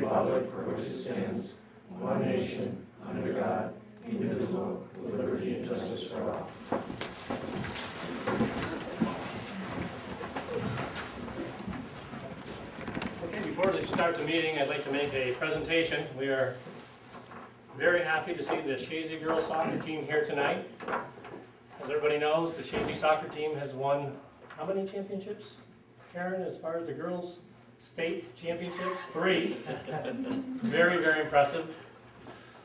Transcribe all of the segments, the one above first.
republic for which it stands, one nation, under God, indivisible, with liberty and justice for all. Okay, before we start the meeting, I'd like to make a presentation. We are very happy to see the Chazy girls soccer team here tonight. As everybody knows, the Chazy soccer team has won how many championships, Karen, as far as the girls' state championships? 3. Very, very impressive.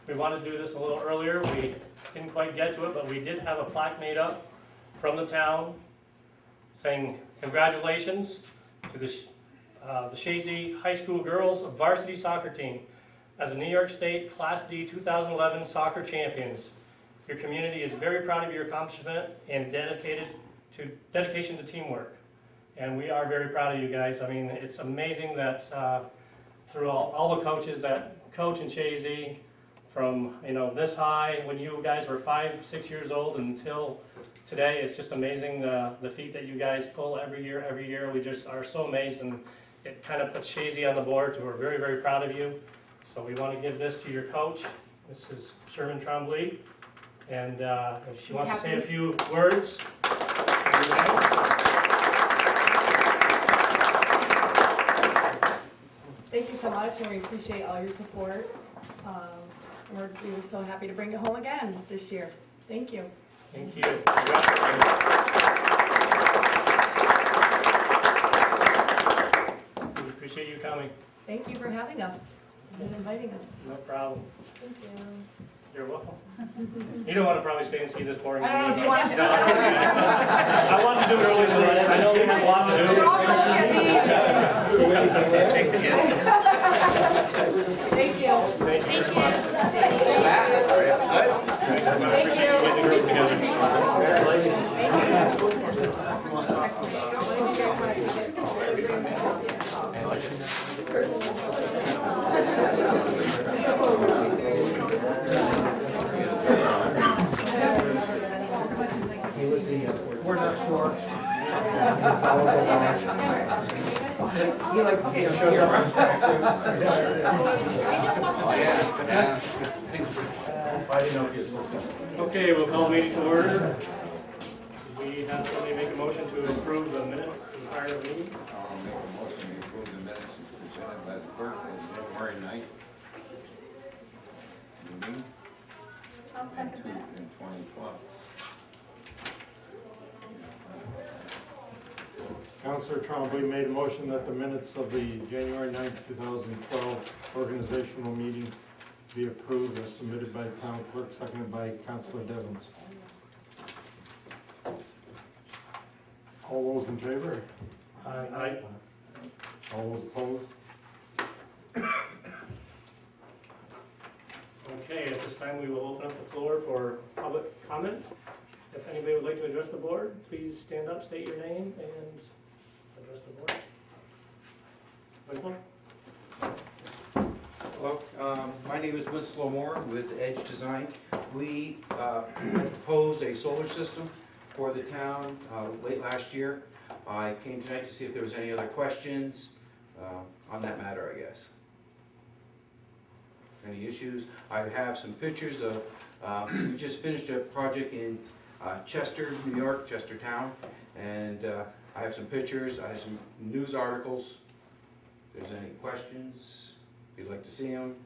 We wanted to do this a little earlier. We didn't quite get to it, but we did have a plaque made up from the town saying congratulations to the Chazy High School girls varsity soccer team as the New York State Class D 2011 soccer champions. Your community is very proud of your accomplishment and dedication to teamwork. And we are very proud of you guys. I mean, it's amazing that through all the coaches that coach in Chazy, from this high when you guys were 5, 6 years old until today, it's just amazing the feat that you guys pull every year. Every year, we just are so amazed, and it kind of puts Chazy on the board. So we're very, very proud of you. So we want to give this to your coach, Mrs. Sherman Trombley, and if she wants to say a few words. Thank you so much, and we appreciate all your support. We were so happy to bring you home again this year. Thank you. Thank you. We appreciate you coming. Thank you for having us and inviting us. No problem. Thank you. You're welcome. You don't want to probably stay and see this boring. I don't know if you want to. I wanted to do it early, so I know we have a lot to do. You're all going to look at me. Thank you. Thank you very much. Thank you. Get the girls together. We're not sure. He likes to be on shows around. I didn't know if you assisted. Okay, we'll call the meeting to order. We have somebody make a motion to approve the minutes of the prior meeting. I'll make a motion to approve the minutes as presented by the clerk on January 9th. Meeting. I'll second that. In 2012. Councilor Trombley made a motion that the minutes of the January 9th, 2012 organizational meeting be approved as submitted by the town clerk, seconded by Councilor Devens. All those in favor? Aye. All those opposed? Okay, at this time we will open up the floor for public comment. If anybody would like to address the board, please stand up, state your name, and address the board. Michael? Hello, my name is Winslow Moore with Edge Design. We proposed a solar system for the town late last year. I came tonight to see if there was any other questions on that matter, I guess. Any issues? I have some pictures of, we just finished a project in Chester, New York, Chestertown, and I have some pictures, I have some news articles. If there's any questions, if you'd like to see them.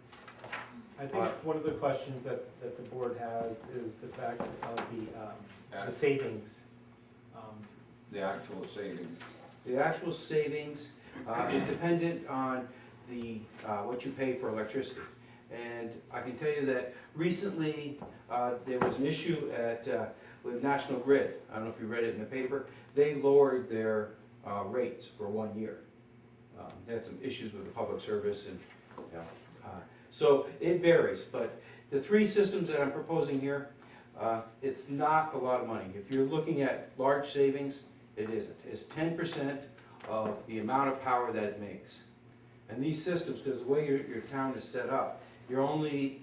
I think one of the questions that the board has is the fact of the savings. The actual savings. The actual savings is dependent on the what you pay for electricity. And I can tell you that recently there was an issue at with National Grid. I don't know if you read it in the paper. They lowered their rates for 1 year. They had some issues with the public service, and so it varies. But the 3 systems that I'm proposing here, it's not a lot of money. If you're looking at large savings, it isn't. It's 10% of the amount of power that it makes. And these systems, because the way your town is set up, you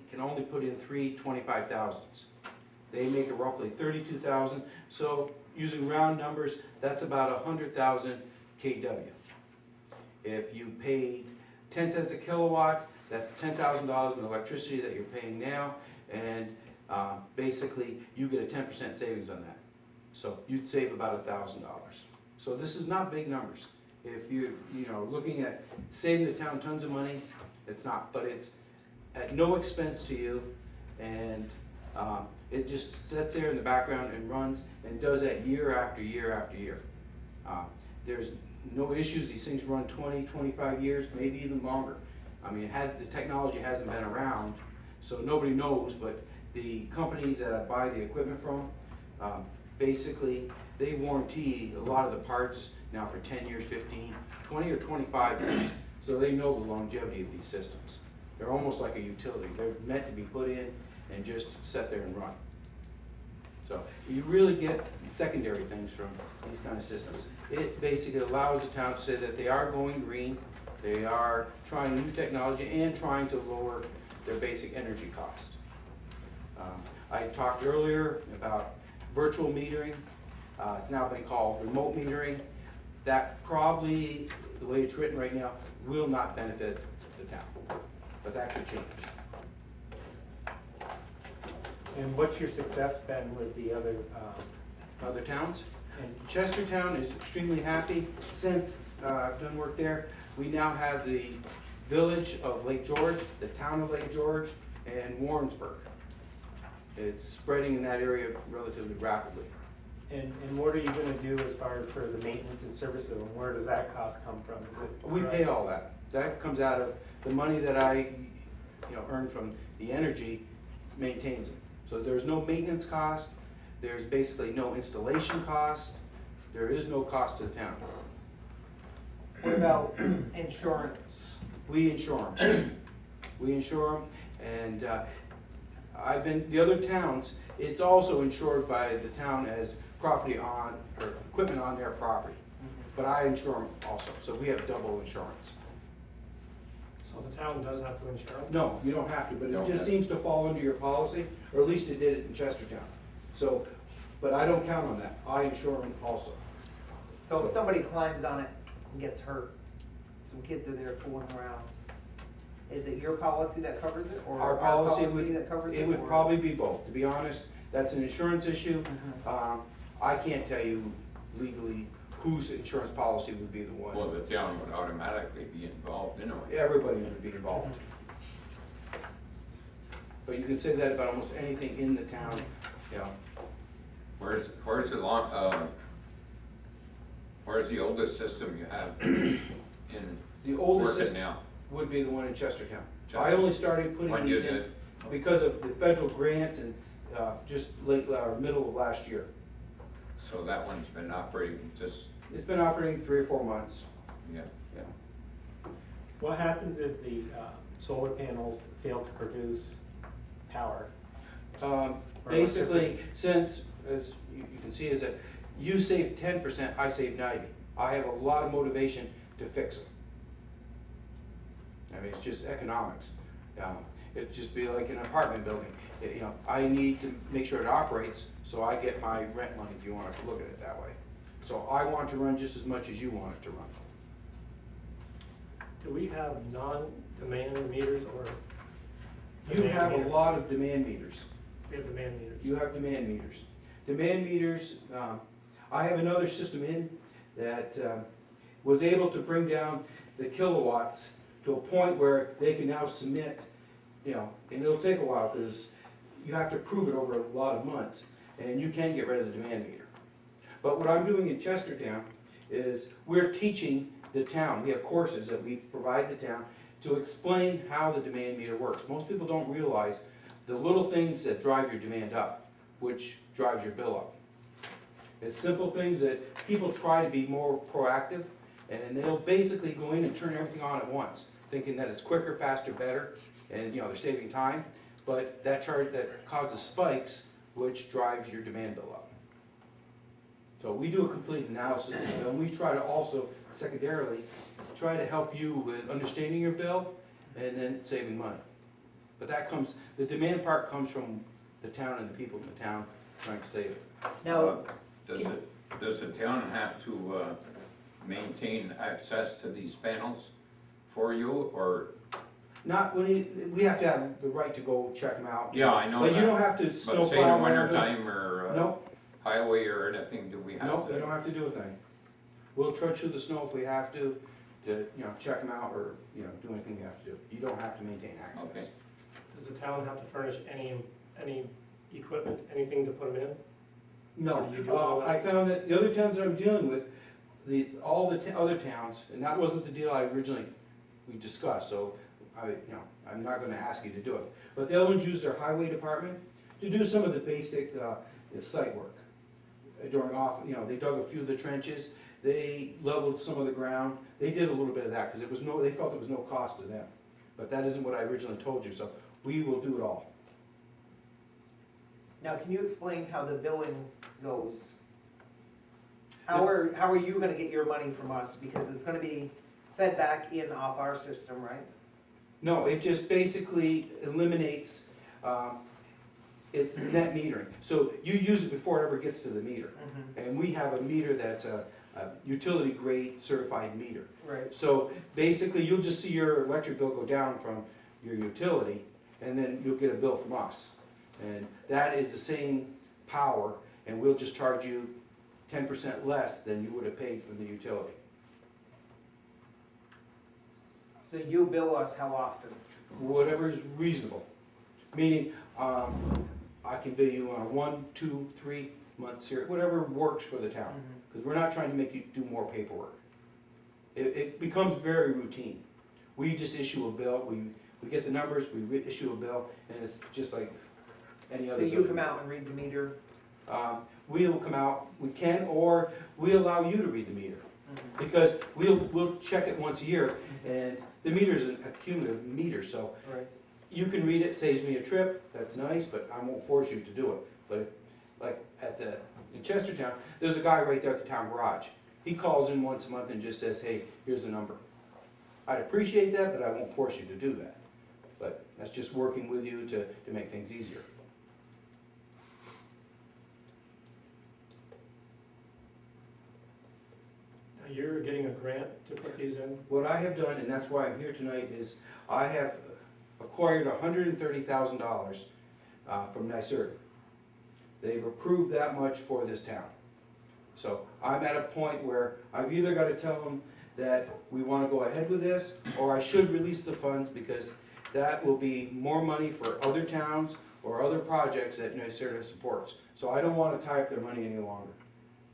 can only put in 3 25,000s. They make it roughly 32,000. So using round numbers, that's about 100,000 kW. If you paid 10 cents a kilowatt, That's $10,000 in electricity that you're paying now, and basically, you get a 10% savings on that. So you'd save about $1,000. So this is not big numbers. If you know, looking at saving the town tons of money, it's not, but it's at no expense to you, and it just sits there in the background and runs and does that year after year after year. There's no issues. These things run 20, 25 years, maybe even longer. I mean, the technology hasn't been around, so nobody knows, but the companies that I buy the equipment from, basically, they warranty a lot of the parts now for 10 years, 15, 20 or 25 years. So they know the longevity of these systems. They're almost like a utility. They're meant to be put in and just sit there and run. So you really get secondary things from these kind of systems. It basically allows the town to say that they are going green, they are trying new technology and trying to lower their basic energy cost. I talked earlier about virtual metering. It's now been called remote metering. That probably, the way it's written right now, will not benefit the town, but that could change. And what's your success been with the other, Other towns? and Chestertown is extremely happy. Since I've done work there, we now have the village of Lake George, the town of Lake George, and Warrensburg. It's spreading in that area relatively rapidly. and what are you gonna do as far as for the maintenance and service of them? Where does that cost come from? Is it- We pay all that. That comes out of the money that I, earn from the energy, maintains them. So there's no maintenance cost, there's basically no installation cost, there is no cost to the town. What about insurance? We insure them. We insure them, and the other towns, it's also insured by the town as property on, or equipment on their property. But I insure them also, so we have double insurance. So the town does have to insure them? No, you don't have to, but Don't it just have- seems to fall under your policy, or at least it did it in Chestertown. So, but I don't count on that. I insure them also. So if somebody climbs on it and gets hurt, some kids are there fooling around, is it your policy that covers it, or Our policy that covers it? It would or- probably be both. To be honest, that's an insurance issue. Mhm. I can't tell you legally whose insurance policy would be the one. Well, the town would automatically be involved anyway. Everybody would be involved. But you can say that about almost anything in the town, Where's the oldest system you have in The oldest working system now? would be the one in Chestertown. I Chester. only started putting When you these in did? because of the federal grants and just late, middle of last year. So that one's been operating just, It's been operating 3 or 4 months. yeah. What happens if the solar panels fail to produce power? Basically, since, as you can see, is that you save 10%, I save 90. I have a lot of motivation to fix them. I mean, it's just economics. It'd just be like an apartment building. I need to make sure it operates, so I get my rent money, if you want to look at it that way. So I want to run just as much as you want it to run. Do we have non-demand meters or? You demand have a meters? lot of demand meters. We have demand meters. You have demand meters. Demand meters, I have another system in that was able to bring down the kilowatts to a point where they can now submit, and it'll take a while because you have to prove it over a lot of months, and you can get rid of the demand meter. But what I'm doing in Chestertown is we're teaching the town, we have courses that we provide the town to explain how the demand meter works. Most people don't realize the little things that drive your demand up, which drives your bill up. It's simple things that people try to be more proactive, and they'll basically go in and turn everything on at once, thinking that it's quicker, faster, better, and they're saving time. But that charge that causes spikes, which drives your demand bill up. So we do a complete analysis, and we try to also secondarily try to help you with understanding your bill and then saving money. But the demand part comes from the town and the people in the town trying to save it. Now, Does the town have to maintain access to these panels for you, or Not when we have to have the right to go check them out. Yeah, I know But you that. don't have to But say snowplow in the around winter them. time or Nope, highway or anything, do we have nope, you to? don't have to do a thing. We'll trudge through the snow if we have to, check them out or, do anything you have to do. You don't have to maintain access. Okay. Does the town have to furnish any equipment, anything to put them in? No, Or do you do all that? I found that the other towns that I'm dealing with, all the other towns, and that wasn't the deal we discussed, so I'm not gonna ask you to do it. But the other ones use their highway department to do some of the basic, site work. They dug a few of the trenches, they leveled some of the ground, they did a little bit of that, because they felt it was no cost to them. But that isn't what I originally told you, so we will do it all. Now, can you explain how the billing goes? How are you gonna get your money from us? Because it's gonna be fed back in off our system, right? No, it just basically eliminates, it's net metering. So you use it before it ever gets to the meter. And we have a meter that's a utility grade certified meter. Right. So basically, you'll just see your electric bill go down from your utility, and then you'll get a bill from us. And that is the same power, and we'll just charge you 10% less than you would have paid for the utility. So you bill us how often? Whatever's reasonable. Meaning, I can bill you on 1, 2, 3 months here, whatever works for the town. Because we're not trying to make you do more paperwork. It becomes very routine. We just issue a bill, we get the numbers, we issue a bill, and it's just like any other So bill. you come out and read the meter? We will come out, we can, or we allow you to read the meter. Because we'll check it once a year, and the meter's a cumulative meter, so Right. you can read it, saves me a trip, that's nice, but I won't force you to do it. But if, like in Chestertown, there's a guy right there at the town garage. He calls in once a month and just says, hey, here's the number. I'd appreciate that, but I won't force you to do that. But that's just working with you to make things easier. Now, you're getting a grant to put these in? What I have done, and that's why I'm here tonight, is I have acquired $130,000 from NYSERDA. They've approved that much for this town. So I'm at a point where I've either got to tell them that we want to go ahead with this, or I should release the funds, because that will be more money for other towns or other projects that NYSERDA supports. So I don't want to tie up their money any longer.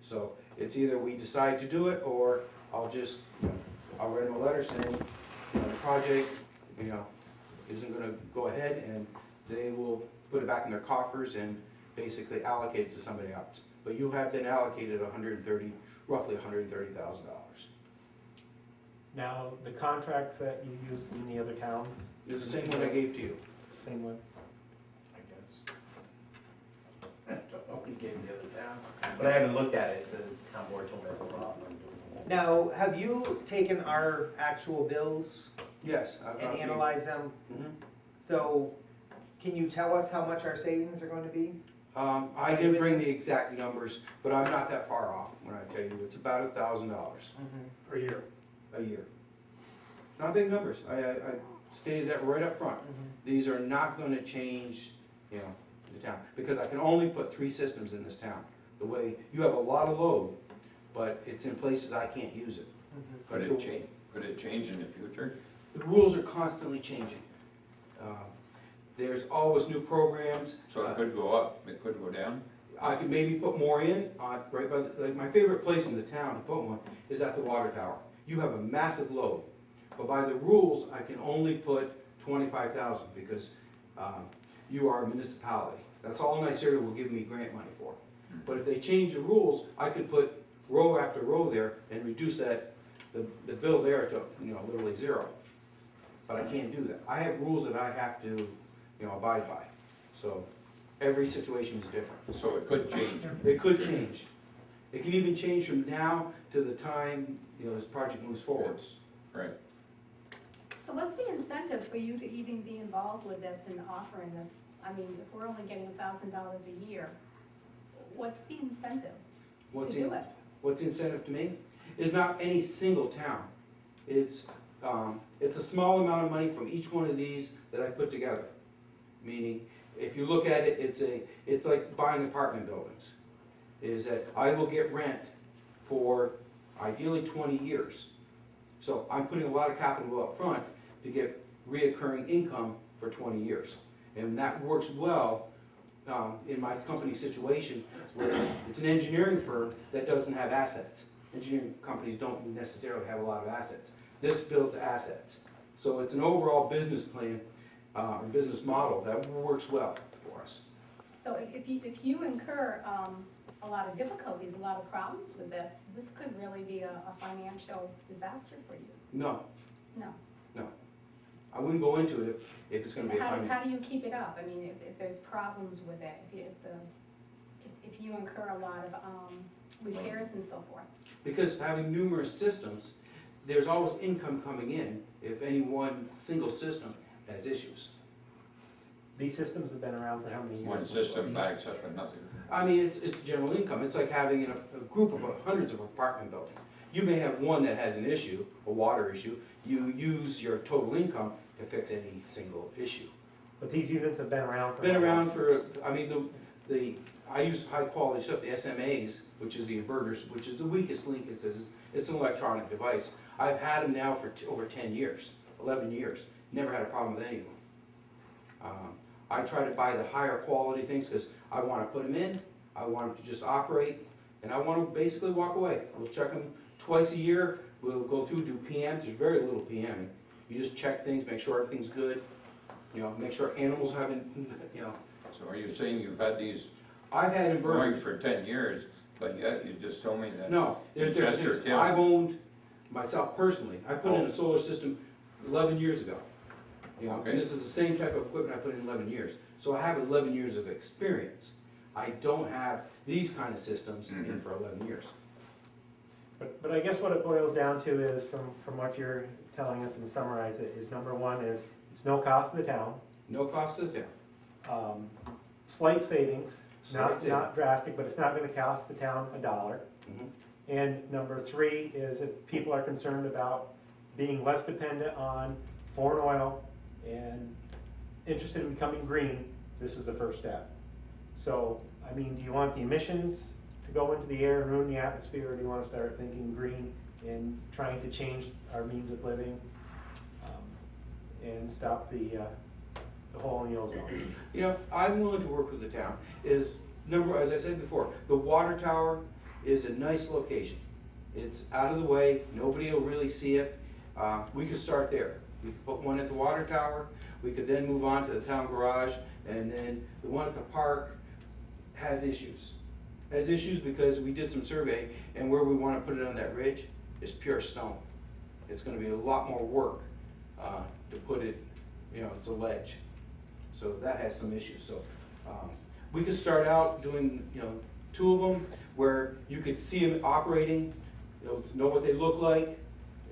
So it's either we decide to do it, or I'll write them a letter saying, the project, isn't gonna go ahead, and they will put it back in their coffers and basically allocate it to somebody else. But you have been allocated roughly $130,000. Now, the contracts that you used in the other towns, It's the same one I gave to you. same one? I guess. I don't know if we gave the other town, but I haven't looked at it, the town board told me to hold off on doing that. Now, have you taken our actual bills Yes. and analyzed them? Mhm. So, can you tell us how much our savings are going to be? I didn't bring the exact numbers, but I'm not that far off when I tell you it's about $1,000 Per year. a year. It's not big numbers. I stated that right up front. These are not gonna change, the town, because I can only put 3 systems in this town. The way, you have a lot of load, but it's in places I can't use it. Could it change, could it change in the future? The rules are constantly changing. There's always new programs. So it could go up, it could go down? I could maybe put more in, right by, like, my favorite place in the town to put one is at the water tower. You have a massive load, but by the rules, I can only put 25,000 because you are a municipality. That's all NYSERDA will give me grant money for. But if they change the rules, I could put row after row there and reduce the bill there to, literally 0. But I can't do that. I have rules that I have to, abide by. So every situation is different. So it could change. It could change. It can even change from now to the time, this project moves forward. Right. So what's the incentive for you to even be involved with this and offering this? I mean, if we're only getting $1,000 a year, what's the incentive to do it? What's the incentive to me? Is not any single town. It's It's a small amount of money from each one of these that I put together. Meaning, if you look at it, it's like buying apartment buildings. Is that I will get rent for ideally 20 years. So I'm putting a lot of capital up front to get reoccurring income for 20 years. And that works well in my company situation, where it's an engineering firm that doesn't have assets. Engineering companies don't necessarily have a lot of assets. This builds assets. So it's an overall business plan, or business model that works well for us. So if you incur a lot of difficulties, a lot of problems with this, this could really be a financial disaster for you. No, No. I wouldn't go into it if it's gonna be a How do you keep it up? I mean, if there's problems with it, if you incur a lot of repairs and so forth. Because having numerous systems, there's always income coming in if any one single system has issues. These systems have been around for how many years? One system backs up another. I mean, it's general income. It's like having a group of hundreds of apartment buildings. You may have one that has an issue, a water issue. You use your total income to fix any single issue. But these units have been around for? Been around for, I mean, I use high quality stuff, the SMAs, which is the inverters, which is the weakest link because it's an electronic device. I've had them now for over 10 years, 11 years. Never had a problem with any of them. I try to buy the higher quality things because I want to put them in, I want them to just operate, and I want to basically walk away. We'll check them twice a year. We'll go through, do PMs. There's very little PMing. You just check things, make sure everything's good. You know, make sure animals haven't, you know. So are you saying you've had these I've had going inverters. for 10 years, but yet you just told me that? No, Chester Hill. I've owned myself personally. I put in a solar system 11 years ago. You know, Okay. and this is the same type of equipment I put in 11 years. So I have 11 years of experience. I don't have these kind of systems in for 11 years. But I guess what it boils down to is, from what you're telling us and summarize it, is number one is, it's no cost to the town. No cost to the town. Slight savings, Slight savings. not drastic, but it's not gonna cost the town $1. Mhm. And number three is, if people are concerned about being less dependent on foreign oil and interested in becoming green, this is the first step. So, I mean, do you want the emissions to go into the air and ruin the atmosphere, or do you wanna start thinking green and trying to change our means of living, and stop the hole in the ozone? You know, I'm willing to work with the town. As I said before, the water tower is a nice location. It's out of the way, nobody will really see it. We could start there. We could put one at the water tower, we could then move on to the town garage, and then the one at the park has issues. Has issues because we did some survey, and where we wanna put it on that ridge is pure stone. It's gonna be a lot more work to put it, you know, it's a ledge. So that has some issues, so, we could start out doing, you know, 2 of them, where you could see them operating, know what they look like,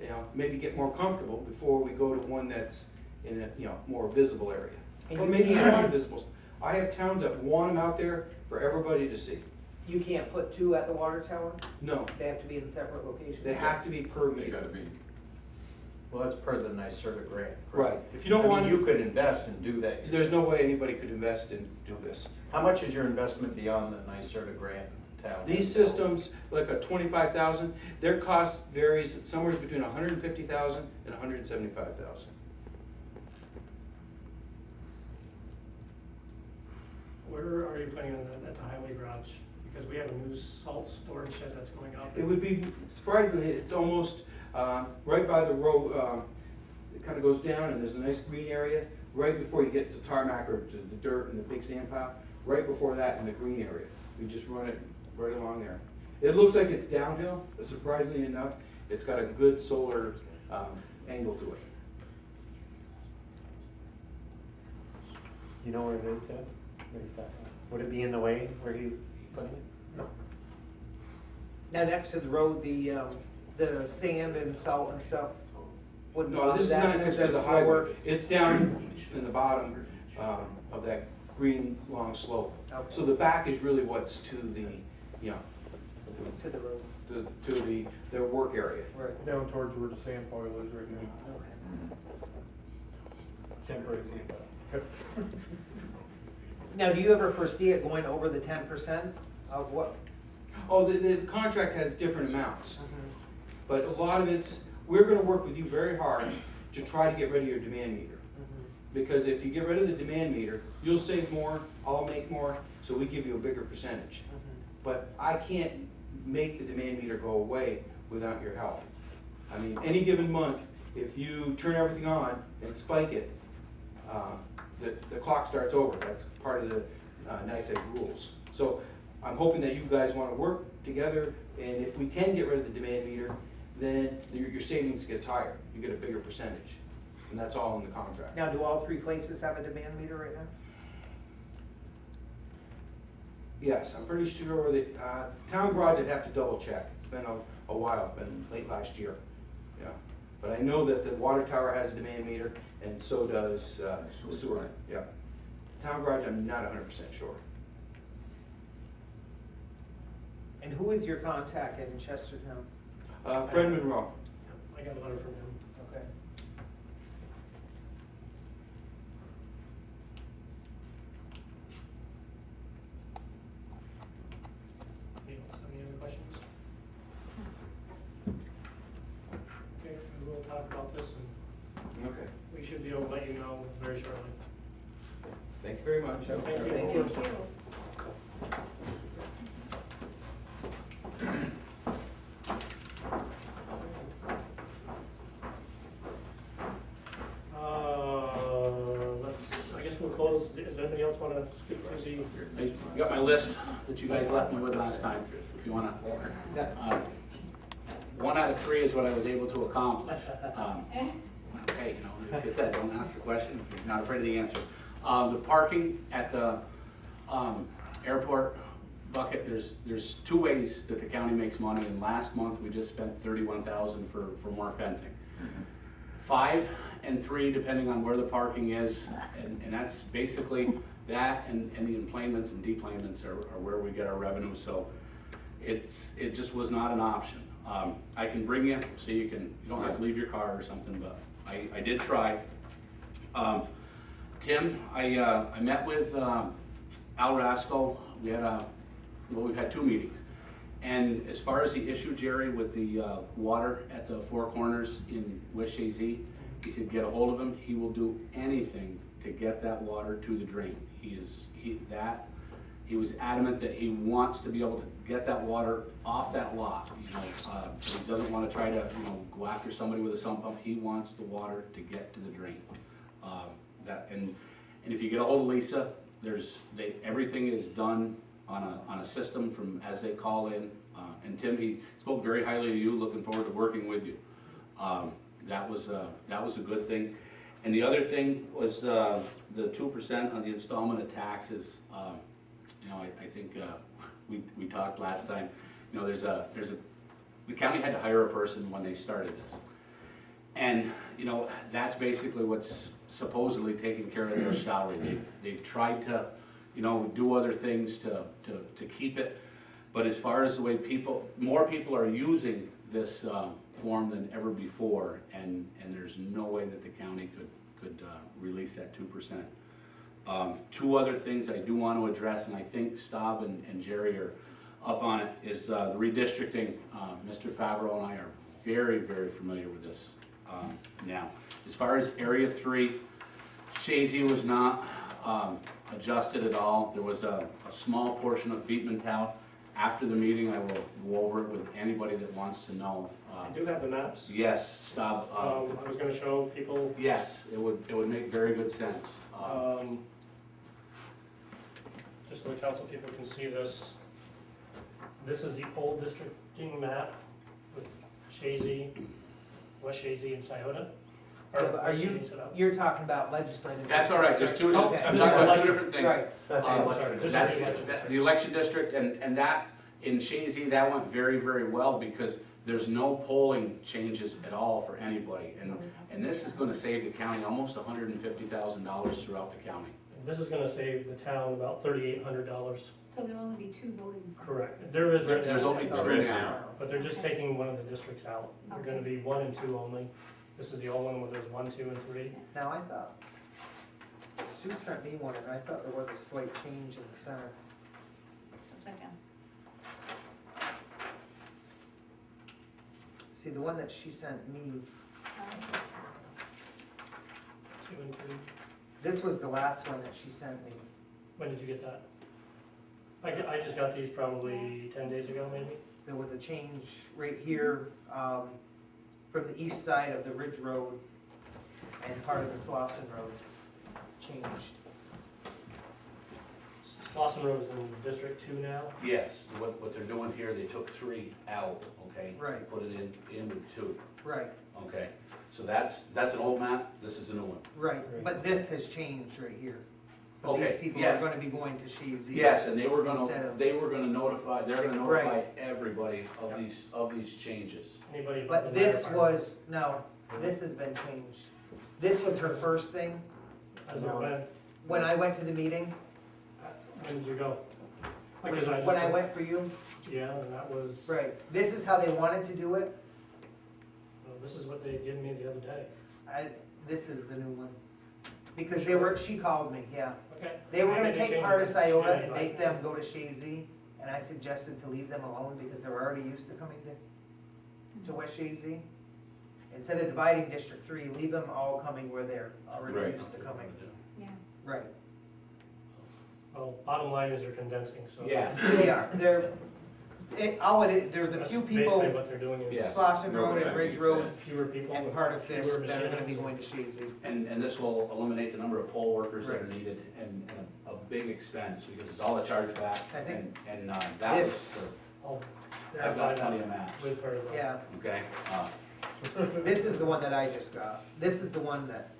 you know, maybe get more comfortable before we go to one that's in a, you know, more visible area. And Or you maybe can't- not visible. I have towns that want them out there for everybody to see. You can't put two at the water tower? No, They have to be in separate locations? they have to be They permitted. gotta be. Well, that's per the NYSERDA grant. Right, if you don't I want mean, you to, could invest and do that. there's no way anybody could invest and do this. How much is your investment beyond the NYSERDA grant, town? These systems, like a 25,000, their cost varies somewhere between 150,000 and 175,000. Where are you planning on that, at the highway garage? Because we have a new salt storage shed that's going up. It would be, surprisingly, it's almost right by the road, it kind of goes down and there's a nice green area, right before you get to tarmac or to the dirt and the big sand pile, right before that in the green area. We just run it right along there. It looks like it's downhill, but surprisingly enough, it's got a good solar angle to it. You know where it is, Ted? Where he's talking about? Would it be in the way where he's putting it? No. Now, next to the road, the sand and salt and stuff wouldn't No, bother this is that not because next to that's the slower? highway. It's down in the bottom of that green long slope. Okay. So the back is really what's to the, you know, To the road. their work area. Right. Down towards where the sand pile is right now. Temporary sand. Now, do you ever foresee it going over the 10% of what? Oh, the contract has different amounts, but a lot of it's, we're gonna work with you very hard to try to get rid of your demand meter. Because if you get rid of the demand meter, you'll save more, I'll make more, so we give you a bigger percentage. But I can't make the demand meter go away without your help. I mean, any given month, if you turn everything on and spike it, the clock starts over. That's part of the NICEAG rules. So I'm hoping that you guys wanna work together, and if we can get rid of the demand meter, then your savings gets higher. You get a bigger percentage, and that's all in the contract. Now, do all 3 places have a demand meter right now? Yes, I'm pretty sure that, town garage, I'd have to double check. It's been a while, it's been late last year, yeah. But I know that the water tower has a demand meter, and so does, the sewer, yeah. Town garage, I'm not 100% sure. And who is your contact in Chestertown? Fred Monroe. I got a letter from him. Okay. Anyone else have any other questions? Okay, we will talk about this, and Okay, we should be able to let you know very shortly. thank you very much. Thank you. Thank you. Thank you. I guess we'll close. Does anybody else want to speak to the? I got my list that you guys left me with last time, if you wanna. 1 out of 3 is what I was able to accomplish. Okay, you know, like I said, don't ask the question if you're not afraid of the answer. The parking at the airport bucket, there's 2 ways that the county makes money, and last month we just spent $31,000 for more fencing. 5 and 3, depending on where the parking is, and that's basically that, and the employments and deplanements are where we get our revenue, so it just was not an option. I can bring you, so you don't have to leave your car or something, but I did try. Tim, I met with Al Rasco. We've had 2 meetings. And as far as the issue, Jerry, with the water at the 4 corners in West Chazy, he said get a hold of him. He will do anything to get that water to the drain. He was adamant that he wants to be able to get that water off that lot. You know, he doesn't want to try to go after somebody with a sump pump. He wants the water to get to the drain. And if you get a hold of Lisa, everything is done on a system from as they call in. And Tim, he spoke very highly of you. Looking forward to working with you. That was a good thing. And the other thing was the 2% on the installment of taxes. I think we talked last time. The county had to hire a person when they started this, and that's basically what's supposedly taking care of their salary. They've tried to do other things to keep it, but as far as the way more people are using this form than ever before, and there's no way that the county could release that 2%. 2 other things I do want to address, and I think Staub and Jerry are up on it, is the redistricting. Mr. Favreau and I are very, very familiar with this now. As far as Area 3, Chazy was not adjusted at all. There was a small portion of Beatmantown. After the meeting, I will go over it with anybody that wants to know. I do have the maps. Yes, Staub. I was going to show people. Yes, it would make very good sense. Just so the council people can see this. This is the old districting map with Chazy, West Chazy, and Scioto. Yeah, but you're talking about legislative? That's all right, there's 2, Okay. I'm talking about 2 different things. Right. That's Sorry, election. this is the election. The election district, and that, in Chazy, that went very, very well, because there's no polling changes at all for anybody, and this is gonna save the county almost $150,000 throughout the county. This is gonna save the town about $3,800. So there'll only be 2 voting signs? Correct. There is, There's only That's two all. now. but they're just taking one of the districts out. They're gonna be 1 and 2 only. This is the old one where there's 1, 2, and 3. Now, I thought, Sue sent me one, and I thought there was a slight change in the center. Upside down. See, the one that she sent me, 2 and 3. this was the last one that she sent me. When did you get that? I just got these probably 10 days ago, maybe. There was a change right here, from the east side of the Ridge Road and part of the Slauson Road changed. Slauson Road is in District 2 now. Yes, what they're doing here, they took 3 out, okay? Right. Put it in with 2, Right, okay? So that's an old map, this is a new one. right, but this has changed right here. So these Okay, people are yes. gonna be going to Chazy. Yes, and Instead they're of- gonna notify Right. everybody Yep. of these changes. Anybody but But the this fire was, no, this has been changed. This was her first thing. department. As of when? When I went to the meeting, When did you go? Because I just when I went for you, Yeah, and that was, right, this is how they wanted to do it. well, this is what they had given me the other day. This is the new one. Because she called me, yeah. Okay. They were gonna Maybe take change part of it. Scioto Yeah, and make advise them me. go to Chazy, and I suggested to leave them alone because they're already used to coming to West Chazy. Instead of dividing District 3, leave them all coming where they're already Right. used to coming. Yeah. Right. Well, bottom line is they're condensing, so. Yeah. They are, there's a That's few basically people, what they're doing is Yeah. Slauson Road and Ridge Road fewer people. and with part of Fisk fewer that are gonna be machines. going to Chazy. And this will eliminate the number of poll workers that are Right. needed and a big expense because it's all a chargeback. I think And that was, this- I'll I've verify got plenty of that maps, with her. though. Yeah, okay? this is the one that I just got. This is the one that,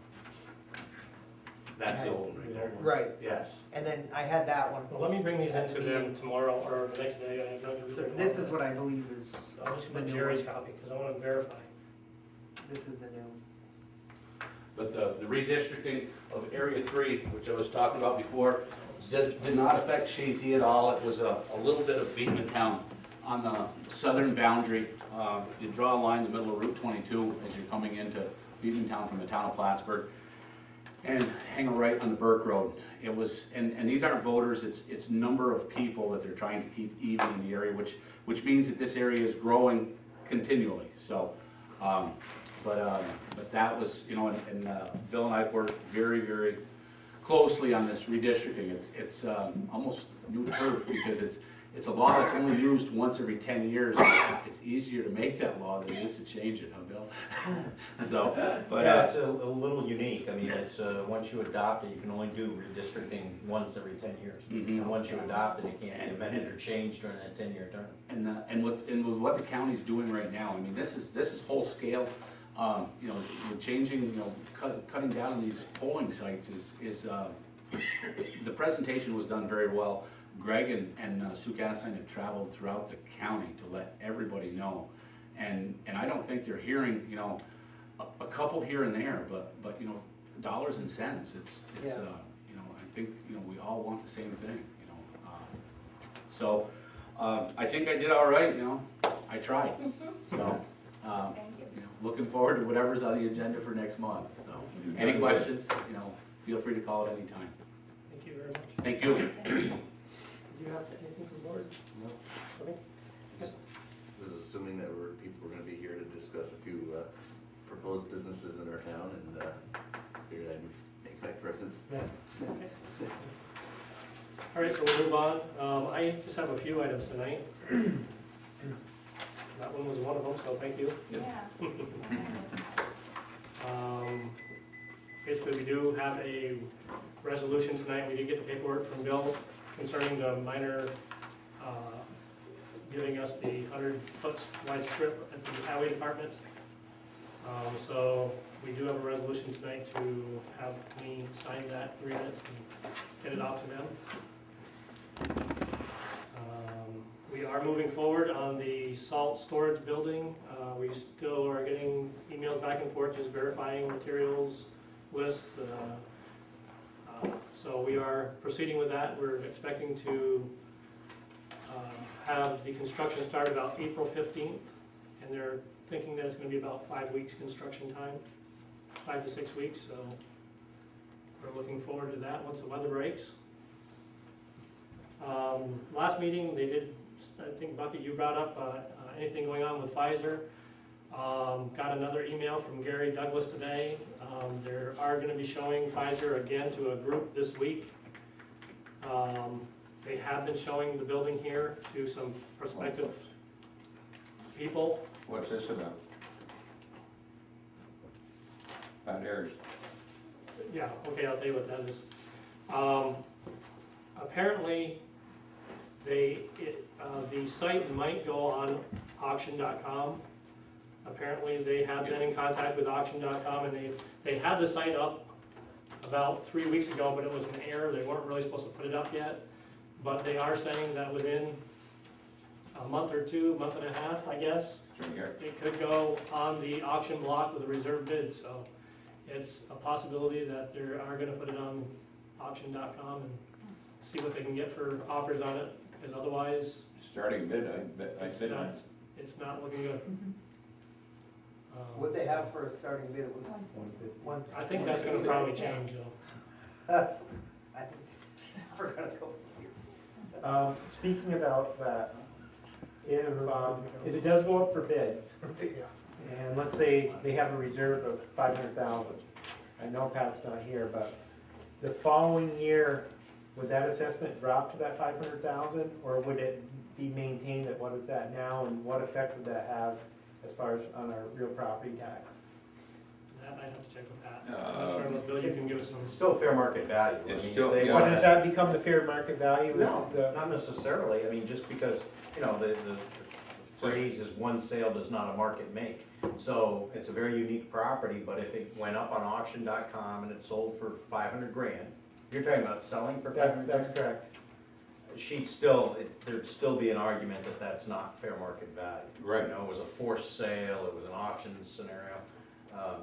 That's the old one right there. right, Yes. and then I had that one. Well, let me bring these into them tomorrow or the next day. I'm going to be So there this tomorrow. is what I believe is, I'll just the put new Jerry's one. copy because I want to verify. This is the new. But the redistricting of Area 3, which I was talking about before, did not affect Chazy at all. It was a little bit of Beekman Town on the southern boundary. You draw a line in the middle of Route 22 as you're coming into Beekman Town from the town of Plattsburgh, and hang a right on the Burke Road. It was, and these aren't voters, it's number of people that they're trying to keep even in the area, which means that this area is growing continually, so. But that was, and Bill and I worked very, very closely on this redistricting. It's almost new turf because it's a law that's only used once every 10 years. It's easier to make that law than it is to change it, huh, Bill? So, but. Yeah, it's a little unique. I mean, it's, once you adopt it, you can only do redistricting once every 10 years. Mhm. And once you adopt it, it can't be amended or changed during that 10-year term. And with what the county's doing right now, I mean, this is whole scale. With changing, cutting down these polling sites is the presentation was done very well. Greg and Sue Castine have traveled throughout the county to let everybody know. And I don't think they're hearing, a couple here and there, but dollars and cents. It's Yeah. I think, we all want the same thing, So, I think I did all right, I tried, so. Thank you. Looking forward to whatever's on the agenda for next month, so. Any questions, feel free to call at any time. Thank you very much. Thank you. Do you have anything from board? No. Okay. Just was assuming that people were gonna be here to discuss a few proposed businesses in our town, and figured I'd make my presence. All right, so we'll move on. I just have a few items tonight. That one was one of them, so thank you. Yeah. Basically, we do have a resolution tonight. We did get the paperwork from Bill concerning the minor, giving us the 100-foot wide strip at the highway department. So we do have a resolution tonight to have me sign that agreement and get it out to them. We are moving forward on the salt storage building. We still are getting emails back and forth, just verifying materials list. So we are proceeding with that. We're expecting to have the construction start about April 15th, and they're thinking that it's gonna be about 5 weeks construction time, 5 to 6 weeks, so we're looking forward to that once the weather breaks. Last meeting, they did, I think Bucky, you brought up anything going on with Pfizer. Got another email from Gary Douglas today. They are gonna be showing Pfizer again to a group this week. They have been showing the building here to some prospective people. What's this about? About heirs. Yeah, okay, I'll tell you what that is. Apparently, the site might go on auction.com. Apparently, they have been in contact with auction.com, and they had the site up about 3 weeks ago, but it was an error. They weren't really supposed to put it up yet. But they are saying that within a month or two, month and a half, I guess, It's right here. it could go on the auction block with a reserve bid. So it's a possibility that they are gonna put it on auction.com and see what they can get for offers on it, because otherwise, Starting bid, I it's said. not, it's not looking good. What they have for a starting bid, it was one. I think that's gonna probably change though. I think, I forgot to go this year. Speaking about that, if it does go up for bid, and let's say they have a reserve of 500,000, I know Pat's not here, but the following year, would that assessment drop to that 500,000, or would it be maintained at what it's at now, and what effect would that have as far as on our real property tax? That I'd have to check with Pat. I'm not sure unless Bill, you can give us some. It's still fair market value. I It's mean, still- they yeah. What wanna- does that become the fair market value? Is No, it the- not necessarily, I mean, just because, you know, the phrase is one sale does not a market make. So it's a very unique property, but if it went up on auction.com and it sold for 500 grand, you're talking about selling for 500 grand? That's correct. There'd still be an argument that that's not fair market value. Right. You know, it was a forced sale, it was an auction scenario,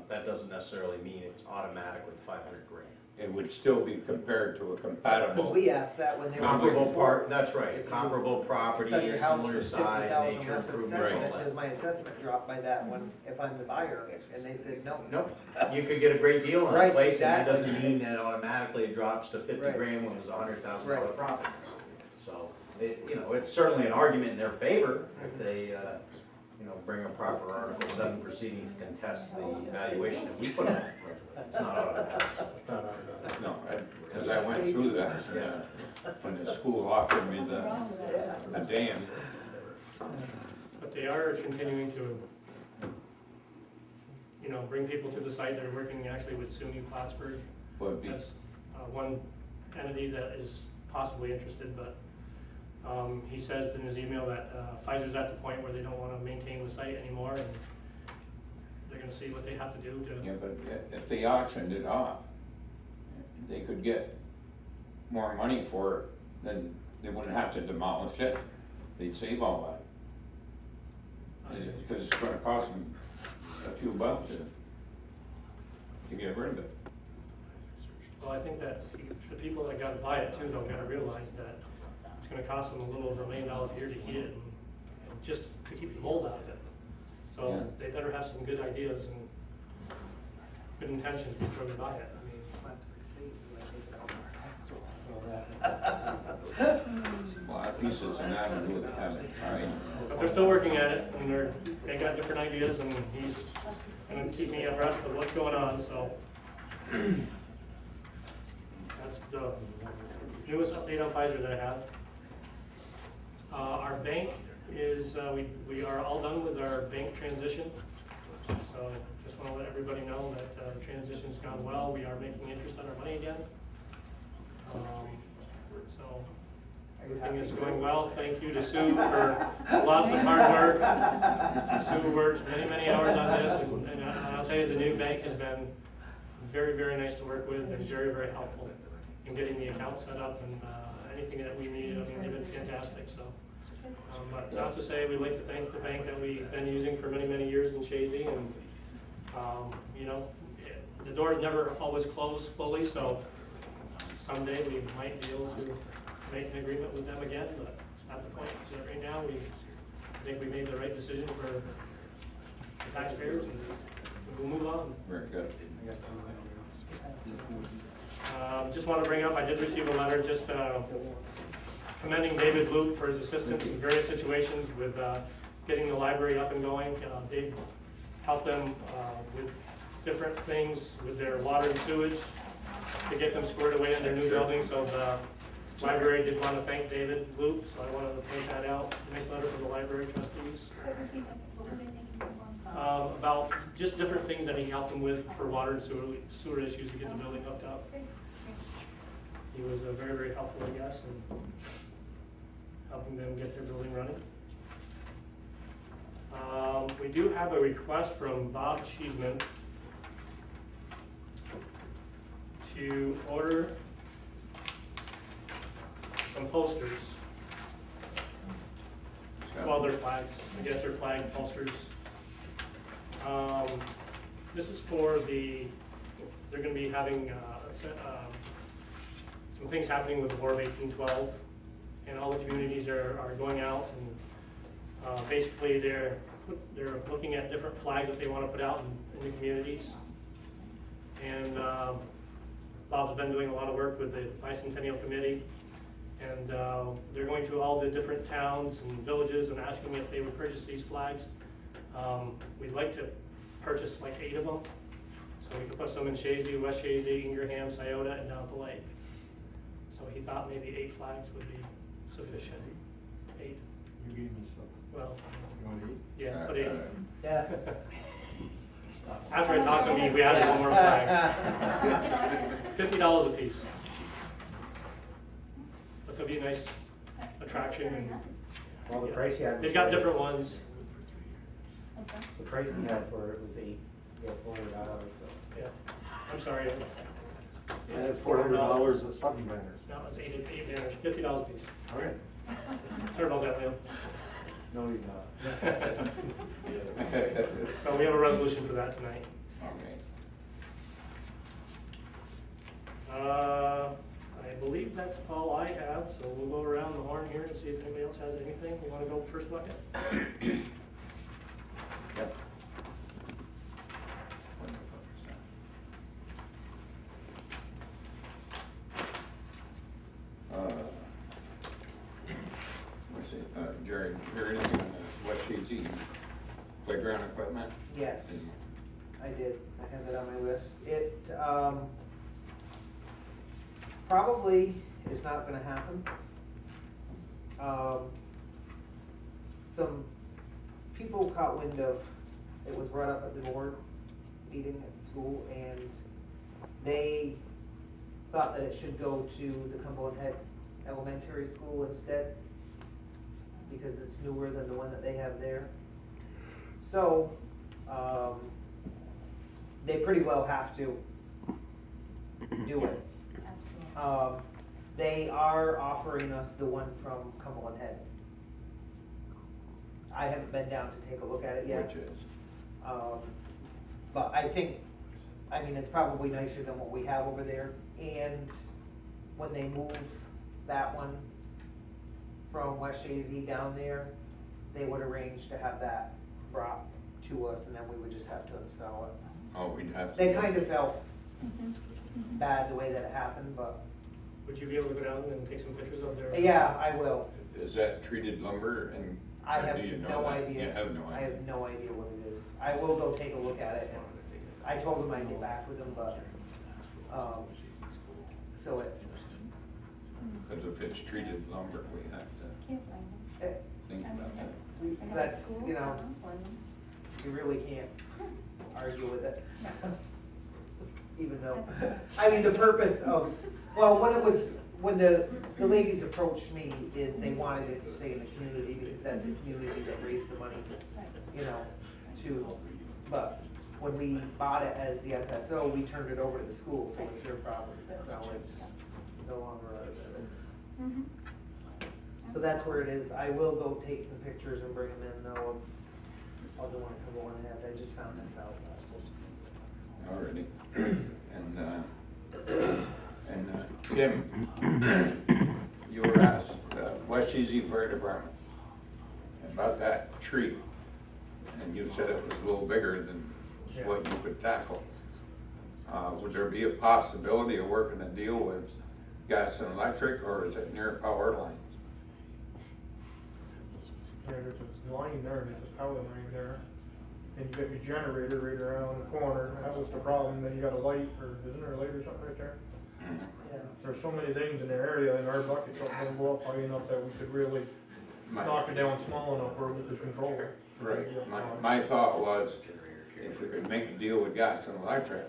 that doesn't necessarily mean it's automatically 500 grand. It would still be compared to a Because compatible. we asked that when they were. Comparable before. part, that's If right, you comparable property, Sell your house similar for size, 50,000 nature less of improvements, all assessment, does that. my assessment drop by that one if I'm the buyer? And they said, no. Nope, you could get a great deal on a Right, place, and that exactly. doesn't mean that automatically it drops to 50 Right. grand when it was a $100,000 Right. property. So, it's certainly an argument in their favor if they, bring a proper Article 7 proceeding to contest the valuation that we put on it. It's not automatic. It's not our- No, because I went through that, when the school offered me the dam. But they are continuing to, bring people to the site. They're working actually with SUNY Plattsburgh. Would be, That's one entity that is possibly interested, but he says in his email that Pfizer's at the point where they don't want to maintain the site anymore, and they're gonna see what they have to do to. yeah, but if they auctioned it off, they could get more money for it, then they wouldn't have to demolish it. They'd save all that. Because it's gonna cost them a few bucks to get rid of it. Well, I think that the people that gotta buy it too, though, gotta realize that it's gonna cost them a little over $1 million a year to heat it, and just to keep the mold out of it. So Yeah. they better have some good ideas and good intentions before they buy it. I mean, Plattsburgh State is like taking out our tax roll. Well, at least it's an avenue they haven't tried. but they're still working at it, and they got different ideas, and he's gonna keep me abreast of what's going on, so. That's the newest update on Pfizer that I have. Our bank is, we are all done with our bank transition. So just want to let everybody know that the transition's gone well. We are making interest on our money again. So everything is going well. Thank you to Sue for lots of hard work. Sue worked many, many hours on this, and I'll tell you, the new bank has been very, very nice to work with and very, very helpful in getting the account set up and anything that we need. I mean, they've been fantastic, so. But not to say, we'd like to thank the bank that we've been using for many, many years in Chazy, and, the doors never always close fully, so someday we might be able to make an agreement with them again, but at the point that right now, I think we made the right decision for the taxpayers, and we'll move on. Very good. Just want to bring up, I did receive a letter just commending David Loop for his assistance in various situations with getting the library up and going. Dave helped them with different things with their water and sewage to get them squared away in their new building. So the library did want to thank David Loop, so I wanted to point that out. Nice letter from the library trustees. What were they thinking of? I'm sorry. About just different things that he helped them with for water and sewer issues to get the building hooked up. He was very, very helpful, I guess, in helping them get their building running. We do have a request from Bob Cheeseman to order some posters. Well, they're flags, I guess they're flag posters. This is for they're gonna be having some things happening with the War of 1812, and all the communities are going out, and basically they're looking at different flags that they want to put out in the communities. And Bob's been doing a lot of work with the Bicentennial Committee, and they're going to all the different towns and villages and asking if they would purchase these flags. We'd like to purchase like 8 of them, so we could put some in Chazy, West Chazy, Ingraham, Scioto, and down at the lake. So he thought maybe 8 flags would be sufficient. 8. You gave me some. Well, You want to eat? yeah, put 8. Yeah. After I talked to me, we added one more flag. $50 a piece. But they'll be a nice attraction. Very And nice. Well, the price you had. they've got different ones. I'm sorry. The price you had for it was $400, so. Yeah. I'm sorry. I had $400 of Sutton banners. No, it's 8 banners, $50 a piece. All right. Sorry about that, Leo. No, he's not. So we have a resolution for that tonight. Okay. I believe that's all I have, so we'll go around the horn here and see if anybody else has anything. You wanna go first bucket? Yep. Let's see, Jerry, is there anything on the West Chazy playground equipment? Yes, And I did. I have it on my list. It, probably is not gonna happen. Some people caught wind of, it was brought up at the board meeting at the school, and they thought that it should go to the Cumberland Head Elementary School instead, because it's newer than the one that they have there. So, they pretty well have to do it. Absolutely. They are offering us the one from Cumberland Head. I haven't been down to take a look at it yet. Which is? But I think, I mean, it's probably nicer than what we have over there. And when they move that one from West Chazy down there, they would arrange to have that brought to us, and then we would just have to install it. Oh, we'd have to. They kind of felt bad the way that it happened, but, Would you be able to go down and take some pictures of their? yeah, I will. Is that treated lumber and? I or have do you know no that? idea. You have no I idea? have no idea what it is. I will go take a look at it, and I told them I'd get back with them, but, so it, Because if it's treated lumber, we have to Can't find it, think about that. them. I got a that's, school you know, column for them. you really can't argue with it. No. Even though, I mean, the purpose of, well, when the ladies approached me, is they wanted it to stay in the community, because that's the community that raised the money, you know, but when we bought it as the FSO, we turned it over to the school, so it's their property, so it's no longer ours. Mhm. So that's where it is. I will go take some pictures and bring them in, though, of the one at Cumberland Head. I just found this out last week. Already. And Tim, you were asked, West Chazy Fire Department about that tree, and you said it was a little bigger than what you could tackle. Would there be a possibility of working a deal with gas and electric, or is it near power lines? Yeah, there's a line there, there's a power line there, and you got your generator right around the corner, that was the problem, then you got a light, or isn't there a light or something right there? Yeah. There's so many things in the area, and our buckets don't go up high enough that we could really knock it down small enough where we could control it. Right, my thought was, if we could make a deal with gas and electric,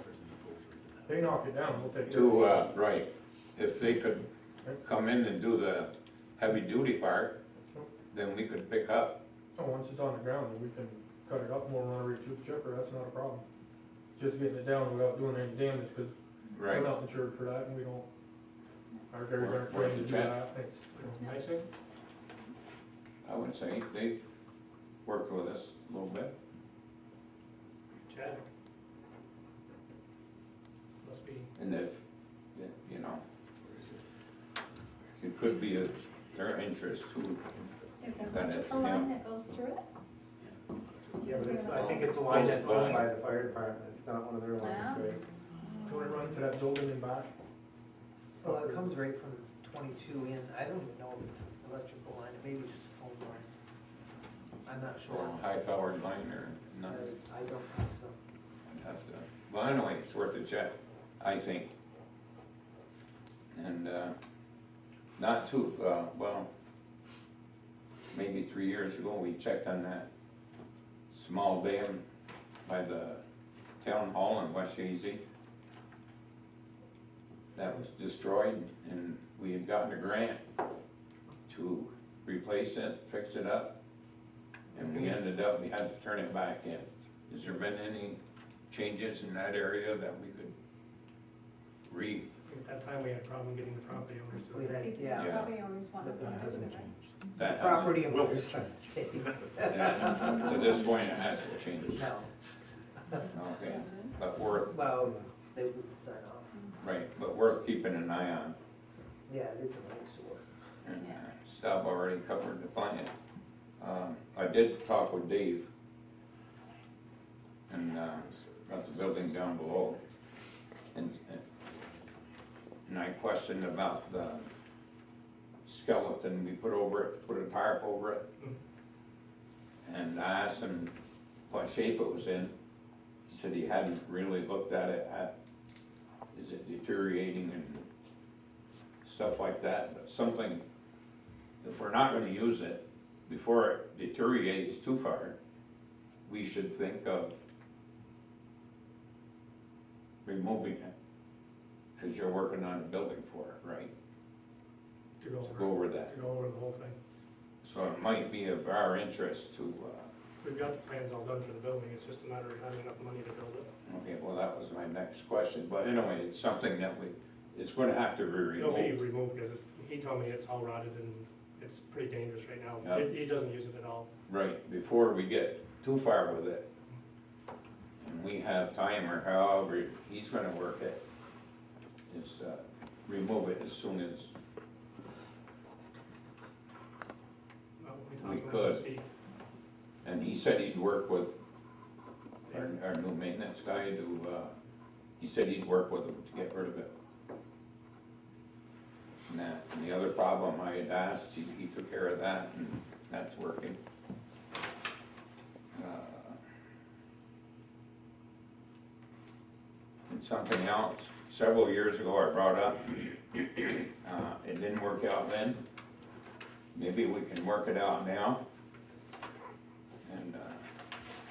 They knock it down, we'll take it. right, if they could come in and do the heavy duty part, then we could pick up. Oh, once it's on the ground, then we can cut it up more, run it right through the chipper, that's not a problem. Just getting it down without doing any damage, cause we're not insured for that, and we don't, our guys aren't Worth trained to the do check. that. I see. I would say they worked with us a little bit. Chad? Must be. And if, you know, it could be their interest too. Is there That is, electrical yeah. line that goes through it? Yeah, but I think it's a line that's owned by the fire department, it's not one of their lines, right? Do it run to that building and back? Well, it comes right from 22 in, I don't even know if it's an electrical line, it may be just a phone line. I'm not sure. Or high powered line or not. I don't think so. I'd have to, well, anyway, it's worth a check, I think. And, not too, well, maybe 3 years ago, we checked on that small dam by the town hall in West Chazy. That was destroyed, and we had gotten a grant to replace it, fix it up, and we ended up, we had to turn it back in. Has there been any changes in that area that we could At that time, we had a problem getting the property owners to. We had, If the yeah, property owners want to do it, right? that hasn't, property owners, trying to say. and to this point, it hasn't changed. No, Okay, but worth, well, they wouldn't sign off. right, but worth keeping an eye on. Yeah, it is a nice work. And Stab already covered the plan. I did talk with Dave and about the building down below. And I questioned about the skeleton we put over it, put a tarp over it. And I asked him what shape it was in. He said he hadn't really looked at it is it deteriorating and stuff like that, but something, if we're not gonna use it, before it deteriorates too far, we should think of removing it, cause you're working on a building for it, right? To go Go over, over that. to go over the whole thing. So it might be of our interest to, We've got the plans all done for the building, it's just a matter of having enough money to build it. okay, well, that was my next question, but anyway, it's something that it's gonna have to be It'll be removed. removed because he told me it's all rotted and it's pretty dangerous right now. Yeah. He doesn't use it at all. Right, before we get too far with it. And we have time, or however he's gonna work it, is, remove it as soon as, Well, We talked about could. Steve. and he said he'd work with our new maintenance guy to, he said he'd work with him to get rid of it. And the other problem I had asked, he took care of that, and that's working. And something else, several years ago I brought up, it didn't work out then. Maybe we can work it out now. And,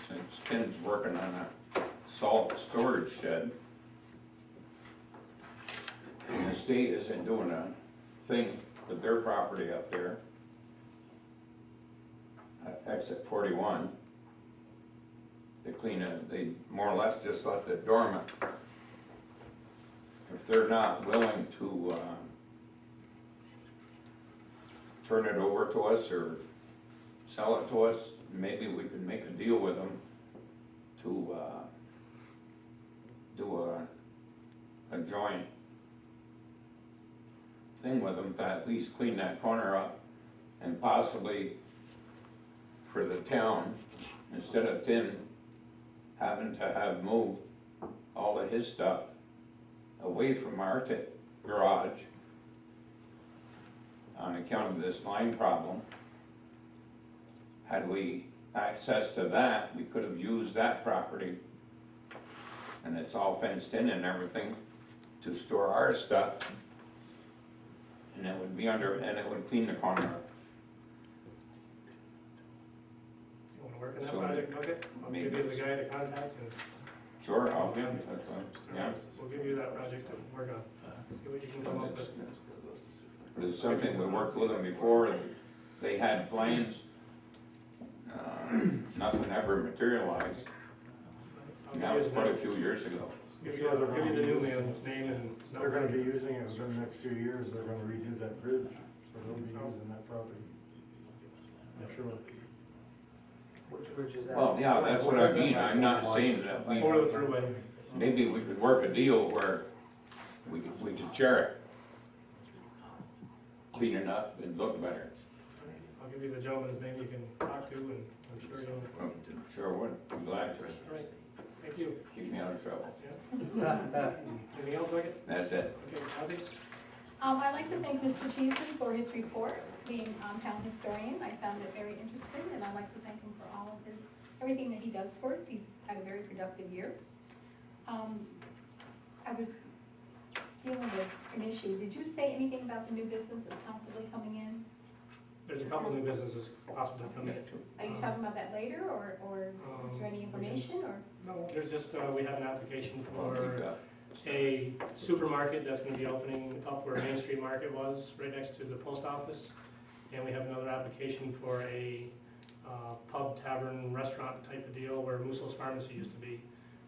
since Tim's working on a salt storage shed, and the state isn't doing a thing with their property up there, exit 41, to clean it, they more or less just left it dormant. If they're not willing to, turn it over to us or sell it to us, maybe we could make a deal with them to, do a joint thing with them to at least clean that corner up, and possibly for the town, instead of Tim having to have moved all of his stuff away from our garage on account of this line problem. Had we access to that, we could have used that property, and it's all fenced in and everything, to store our stuff. And it would be and it would clean the corner up. You wanna work on that So, project, Bucket? I'll give you the guy to contact and Sure, I'll give it, that's fine, yeah. we'll give you that project to work on. See what you can come up with. But it's something, we worked with them before, and they had plans. Nothing ever materialized. I'll That give was you quite a the- few years ago. Give you the new man's name and. They're gonna be using it within the next few years, they're gonna redo that bridge, so they'll be using that property. I'm sure. Which bridge is that? Well, yeah, that's what I mean, I'm not saying that we, Or the throughway. maybe we could work a deal where we could share it. Clean it up and look better. I'll give you the gentleman's name you can talk to, and I'm sure you'll. Sure would, be glad to. All right, thank you. Keep me out of trouble. Anything else, Bucket? That's it. Okay, Chazy? I'd like to thank Mr. Chazy for his report, being town historian. I found it very interesting, and I'd like to thank him for all of everything that he does for us. He's had a very productive year. I was dealing with an issue. Did you say anything about the new business that's possibly coming in? There's a couple new businesses possibly coming in. Are you talking about that later, or is there any information, or? No, there's just, we have an application for a supermarket that's gonna be opening up where Main Street Market was, right next to the post office. And we have another application for a pub, tavern, restaurant type of deal where Musso's Pharmacy used to be.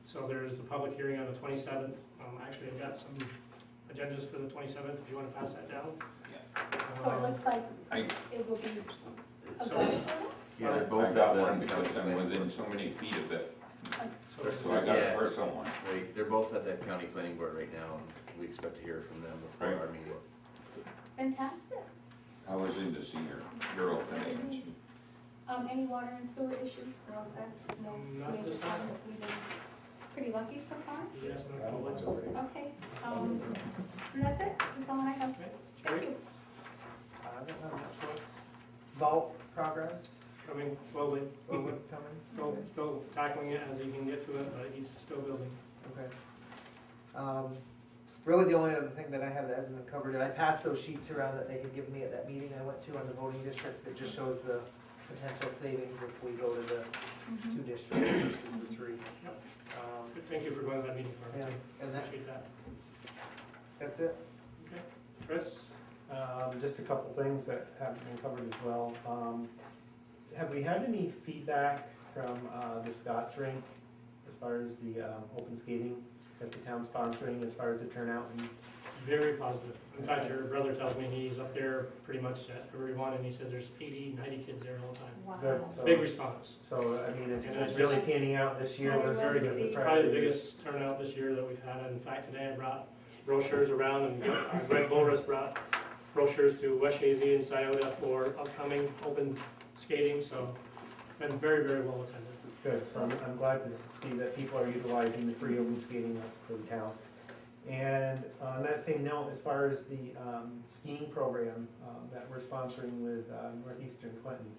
So there's the public hearing on the 27th. Actually, I've got some agendas for the 27th, if you wanna pass that down. So it looks like I- it will be a So- go for them? Yeah, they're I both got at one that because county I'm planning. within so many feet of it, So so I got a Yeah. personal one. They're both at that county planning board right now, and we expect to hear from them before Right. our meeting. Fantastic. I was in to see your girl today, and she, Any water and sewer issues? We're all set? No Not major this time. problems? We've been pretty lucky so far? yes, I'm gonna call it. Okay, and that's it, that's all I have. Okay, Thank Jerry, you. I don't have much more. Vault progress, coming slowly, slowly coming. still tackling it as he can get to it, but he's still building. Okay. Really, the only other thing that I have that hasn't been covered, and I passed those sheets around that they had given me at that meeting I went to on the voting districts. It just shows the potential savings if we go to the Mhm. 2 districts versus the 3. Yep. Um, Good, thank you for going to that meeting for me. Yeah, and that, Appreciate that. that's it. Okay, Chris? Just a couple things that haven't been covered as well. Have we had any feedback from the Scots rink as far as the open skating that the town's sponsoring, as far as the turnout? And Very positive. In fact, your brother tells me he's up there pretty much at every one, and he says there's 80, 90 kids there all the time. Wow. Good, so- Big response. So, I mean, it's And it's it's really just- panning out this year, Yeah, we're we'd very love to good. see. with Probably the prior years. biggest turnout this year that we've had. In fact, today I brought brochures around, and Greg Boris brought brochures to West Chazy and Scioto for upcoming open skating, so been very, very well attended. Good, so I'm glad to see that people are utilizing the free open skating for the town. And on that same note, as far as the skiing program that we're sponsoring with Northeastern Clinton,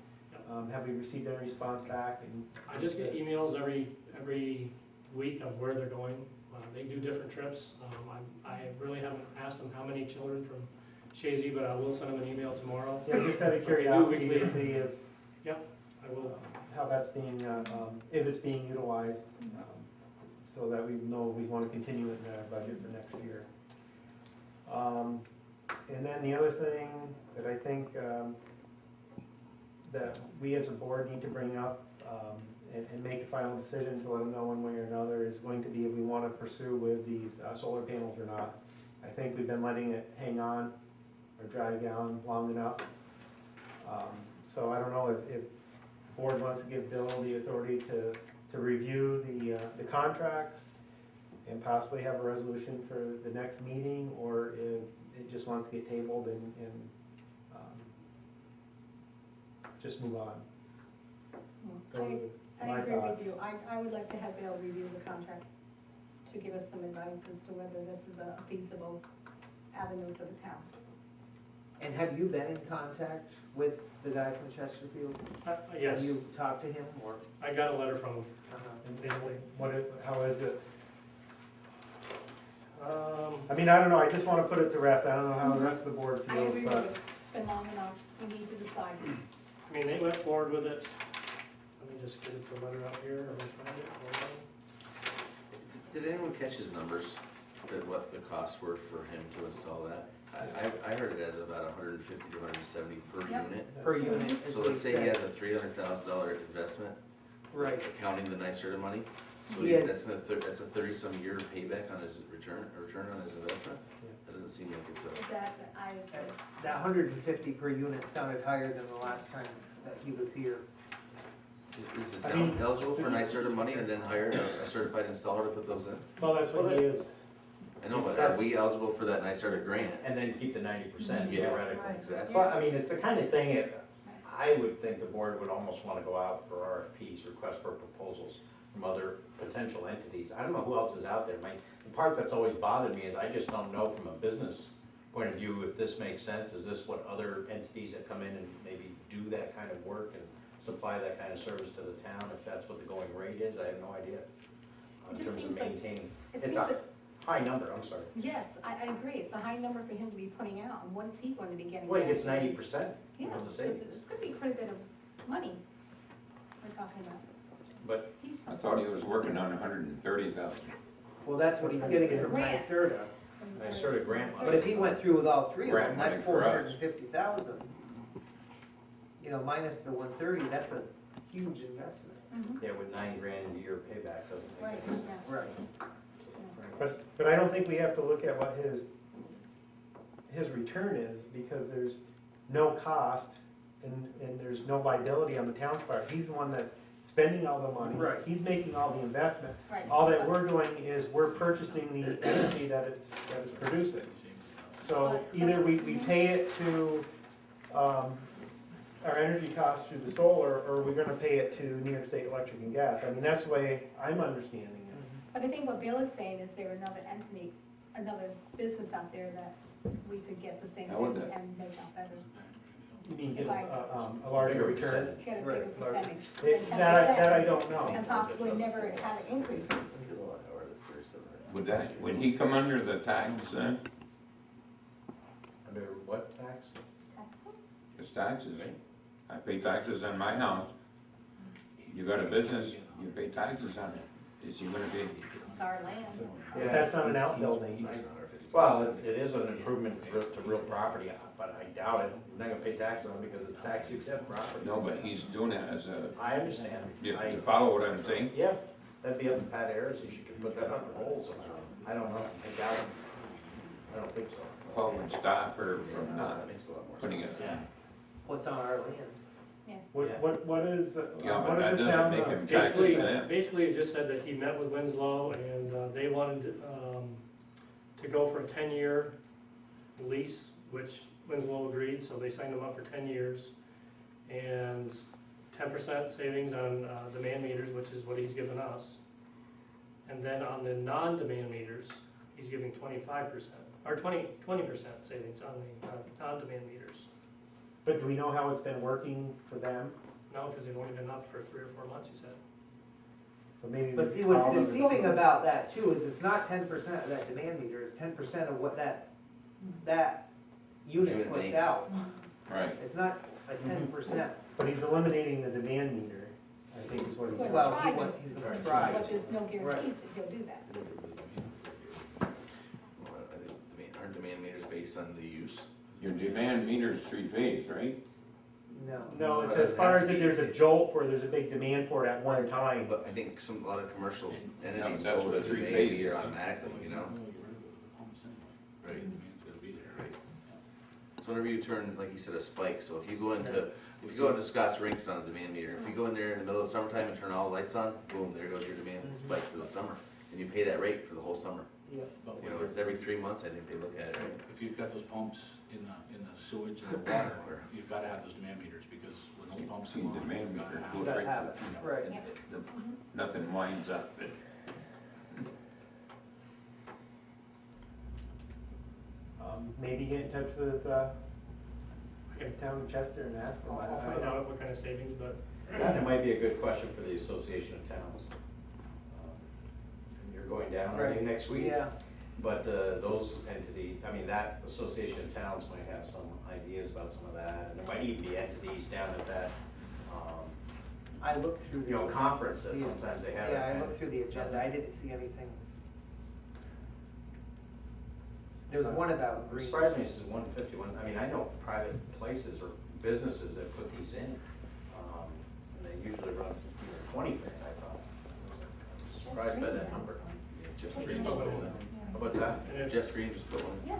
have we received any response back? And I just get emails every week of where they're going. They do different trips. I really haven't asked them how many children from Chazy, but I will send them an email tomorrow. Yeah, just out of But they do curiosity to weekly. see if, I will. how that's being, if it's being utilized, so that we know we want to continue it in our budget for next year. And then the other thing that I think that we as a board need to bring up and make a final decision to let them know one way or another is going to be if we want to pursue with these solar panels or not. I think we've been letting it hang on or drag down long enough. So I don't know if the board wants to give Bill the authority to review the contracts and possibly have a resolution for the next meeting, or it just wants to get tabled and just move on. Those are I my agree thoughts. with you. I would like to have Bill review the contract to give us some advice as to whether this is a feasible avenue for the town. And have you been in contact with the guy from Chesterfield? Yes, Have you talked to him, or? I got a letter from him, And basically. how is it? I I mean, I don't know, I just wanna put it to rest, I don't know how the rest of the board I feels, agree with you. but. It's been long enough. We need to decide. mean, they went forward with it. Let me just get the letter out here, or find it. Hold on. Did anyone catch his numbers, that what the costs were for him to install that? I heard it as about 150 to 170 per Yep. unit. Per unit, is So what let's he say he said. has a $300,000 investment, Right, counting the NYSERDA money. So He has- that's a 30-some year payback on his return on his investment? That doesn't seem like it's a, that 150 per unit sounded higher than the last time that he was here. is the I town mean- eligible for NYSERDA money and then hire a certified installer to put those in? Well, that's what he is. I know, but are we eligible for that NYSERDA grant? And then keep the 90% Yeah, theoretically. exactly. Well, I mean, it's the kind of thing, I would think the board would almost wanna go out for RFPs, request for proposals from other potential entities. I don't know who else is out there. The part that's always bothered me is I just don't know from a business point of view if this makes sense. Is this what other entities that come in and maybe do that kind of work and supply that kind of service to the town, if that's what the going rate is? I have no idea. In It just terms of seems like- maintaining, It it's seems a that, high number, I'm sorry. yes, I agree. It's a high number for him to be putting out. And what is he going to be getting? Well, he back? gets 90% Yeah, of the so savings. it's gonna be quite a bit of money we're talking about. But He's. I thought he was working on 130,000. Well, that's what he's getting from Grant. NYSERDA. NYSERDA grant money. But if he went through with all three of Grant them, that's money for us. 450,000. You know, minus the 130, that's a huge investment. Mhm. Yeah, with $9,000 a year payback doesn't make Right, any sense. yeah. Right. But I don't think we have to look at what his return is, because there's no cost and there's no liability on the town's part. He's the one that's spending all the money. Right. He's making all the investment. Right. All that we're doing is we're purchasing the energy that it's producing. So either we pay it to, our energy costs through the solar, or we're gonna pay it to New York State Electric and Gas. I mean, that's the way I'm understanding it. But I think what Bill is saying is there another entity, another business out there that we could get the same How would thing that- and make out better, You mean get If I- a larger Bigger return? percentage. get a Right, bigger larger. percentage. It- than That I 10%, don't know. And possibly never have an increase. Some kilowatt hour, that's 37, right? Would he come under the tax, Under what tax? his taxes? I pay taxes on my house. You got a business, you pay taxes on it. Is he gonna be, It's our land. But that's not an outbuilding. It's $150. Well, it is an improvement to real property, but I doubt it. We're not gonna pay taxes on it because it's tax exempt property. no, but he's doing it as a, I understand. you I- follow what I'm saying? Yeah, that'd be up to Pat Ayers, if she could put that on the roll somehow. I don't know, I doubt it. I don't think so. What would stop her from not That makes a lot more putting sense. it? Yeah. What's on our land? What is, Yeah, but what that is the doesn't town? make him Basically, taxes then. basically it just said that he met with Winslow and they wanted to go for a 10-year lease, which Winslow agreed, so they signed him up for 10 years. And 10% savings on demand meters, which is what he's given us. And then on the non-demand meters, he's giving 25%, or 20% savings on the non-demand meters. But do we know how it's been working for them? No, because they've only been up for 3 or 4 months, he said. Or maybe But we see, call what's them and deceiving see- about that too is it's not 10% of that demand meter, it's 10% of what that unit Unit puts makes. out. Right. It's not a 10%. But he's eliminating the demand meter, I think is what he's Well, doing. Well, try to. he's gonna try. But there's no guarantees that he'll do that. Well, I think aren't demand meters based on the use? Your demand meter's 3-phase, right? No. No, it's But as it far has as to if be- there's a jolt where there's a big demand for it at one time. But I think a lot of commercial entities that's go what to the three-phase meter is. automatically, you know? Right. So whenever you turn, like you said, a spike, so if you go into Scott's Rinks on a demand meter, if you go in there in the middle of summertime and turn all the lights on, boom, there goes your demand spike for the summer. And you pay that rate for the whole summer. Yeah. But You know, it's every 3 months, I think they look at it, right? if you've got those pumps in the sewage and the water, you've gotta have those demand meters, because when those pumps See, come on, demand you've gotta meter have. goes Gotta right have to, it, right. Yeah. nothing winds up. Maybe get in touch with, town of Chester and ask them. I'll find out what kind of savings, but That might be a good question for the Association of Towns. You're going down, are you, Right. next week? Yeah, But those entities, I mean, that Association of Towns might have some ideas about some of that, and there might even be entities down at that, I looked through the. you know, conference that Yeah. sometimes they have. Yeah, that I kind looked of- through the agenda, I didn't see anything. There was one about It green. surprised me, it says 151, I mean, I know private places or businesses that put these in, and they usually run 15 or 20 grand, I thought. I was surprised by that number. Jeff Jeff Green just put one in. What's that? and it's, Jeff Green just put one in. Yeah.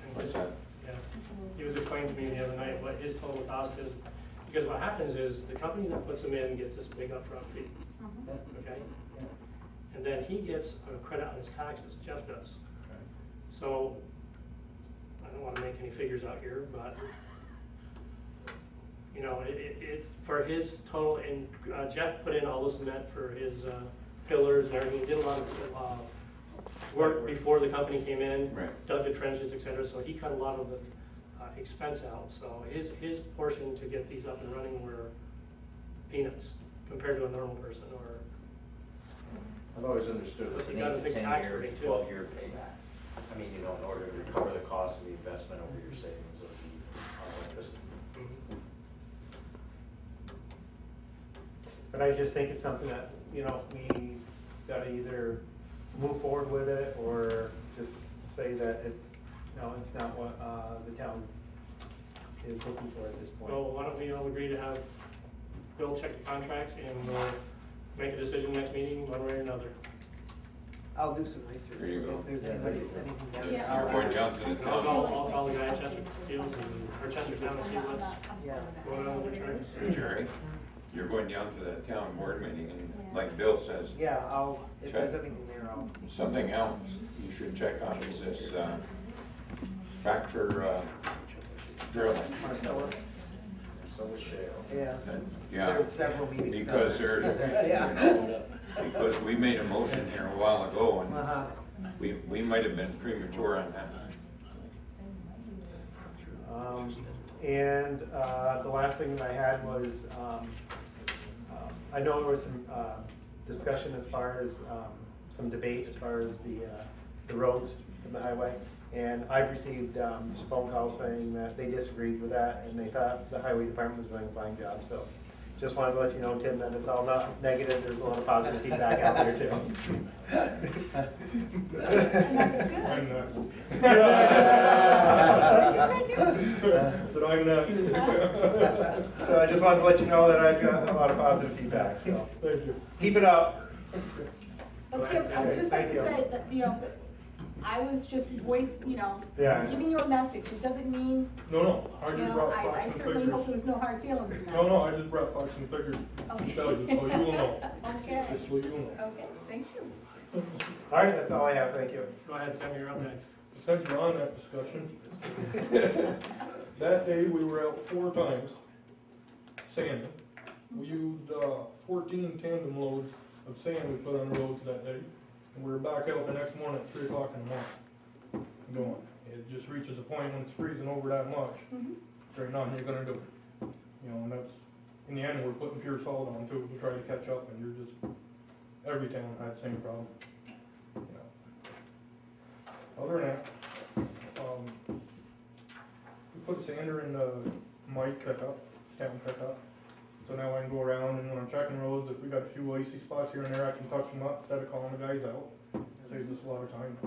and What's his, that? yeah, he was explaining to me the other night what his total cost is, because what happens is, the company that puts them in gets this big upfront fee, okay? And then he gets a credit on his taxes, Jeff does. So, I don't wanna make any figures out here, but, you know, for his total, and Jeff put in all the cement for his, pillars and everything, he did a lot of, work before the company came in. Right. Dug the trenches, et cetera, so he cut a lot of the, expense out, so his portion to get these up and running were peanuts compared to a normal person, or, I've always understood Plus it's you an got a 8 to big 10 tax year, break, too. 12-year payback. I mean, you know, in order to recover the cost of the investment over your savings of the electricity. But I just think it's something that, we gotta either move forward with it or just say that it's not what, the town is looking for at this point. well, why don't we all agree to have Bill check the contracts, and we'll make a decision next meeting, one way or another. I'll do some research, There you go. if there's anybody, anything down Yeah. there. You're going down to the I'll town. call the guy at Chesterfield, or Chestertown, and see what's Yeah. going on with the charge. Jerry, you're going down to that town board meeting, and like Bill says, Yeah, if Check. there's anything there, I'll. something else you should check on is this, fracture, drilling. Marcellus, So was shale. yeah. Yeah, There's several meetings. because there. they're, Yeah. because we made a motion here a while ago, and Uh-huh. we might have been premature on that. And the last thing that I had was, I know there was some discussion as far as, some debate as far as the roads from the highway. And I've received some phone calls saying that they disagreed with that and they thought the highway department was doing a fine job. So just wanted to let you know, Tim, that it's all not negative, there's a lot of positive feedback out there too. And that's good. I'm What did you say, Tim? But I'm next. So I just wanted to let you know that I've got a lot of positive feedback, so Thank you. keep it up. Well, Tim, I'd just like Thank to you. say that, that I was just Yeah. giving you a message. It doesn't mean, No, I just brought I facts and certainly figures. hope there was no hard feelings in that. No, I just brought facts and figures to tell you, so you will know. Okay, Just so you will know. okay, thank you. All right, that's all I have, thank you. Go ahead, Tim, you're up next. Since you're on that discussion, that day we were out 4 times sanding. We used 14 tandem loads of sand we put on the roads that day. And we were back out the next morning at 3 o'clock in the morning. Going. It just reaches a point when it's freezing over that much. Mhm. There's nothing you're gonna do. And that's, in the end, we're putting pure salt on too, to try to catch up, and you're just, every town had the same problem. Other than that, we put a sander in the Mike pickup, town pickup. So now I can go around and when I'm checking roads, if we got a few icy spots here and there, I can touch them up instead of calling the guys out. Saves us a lot of time.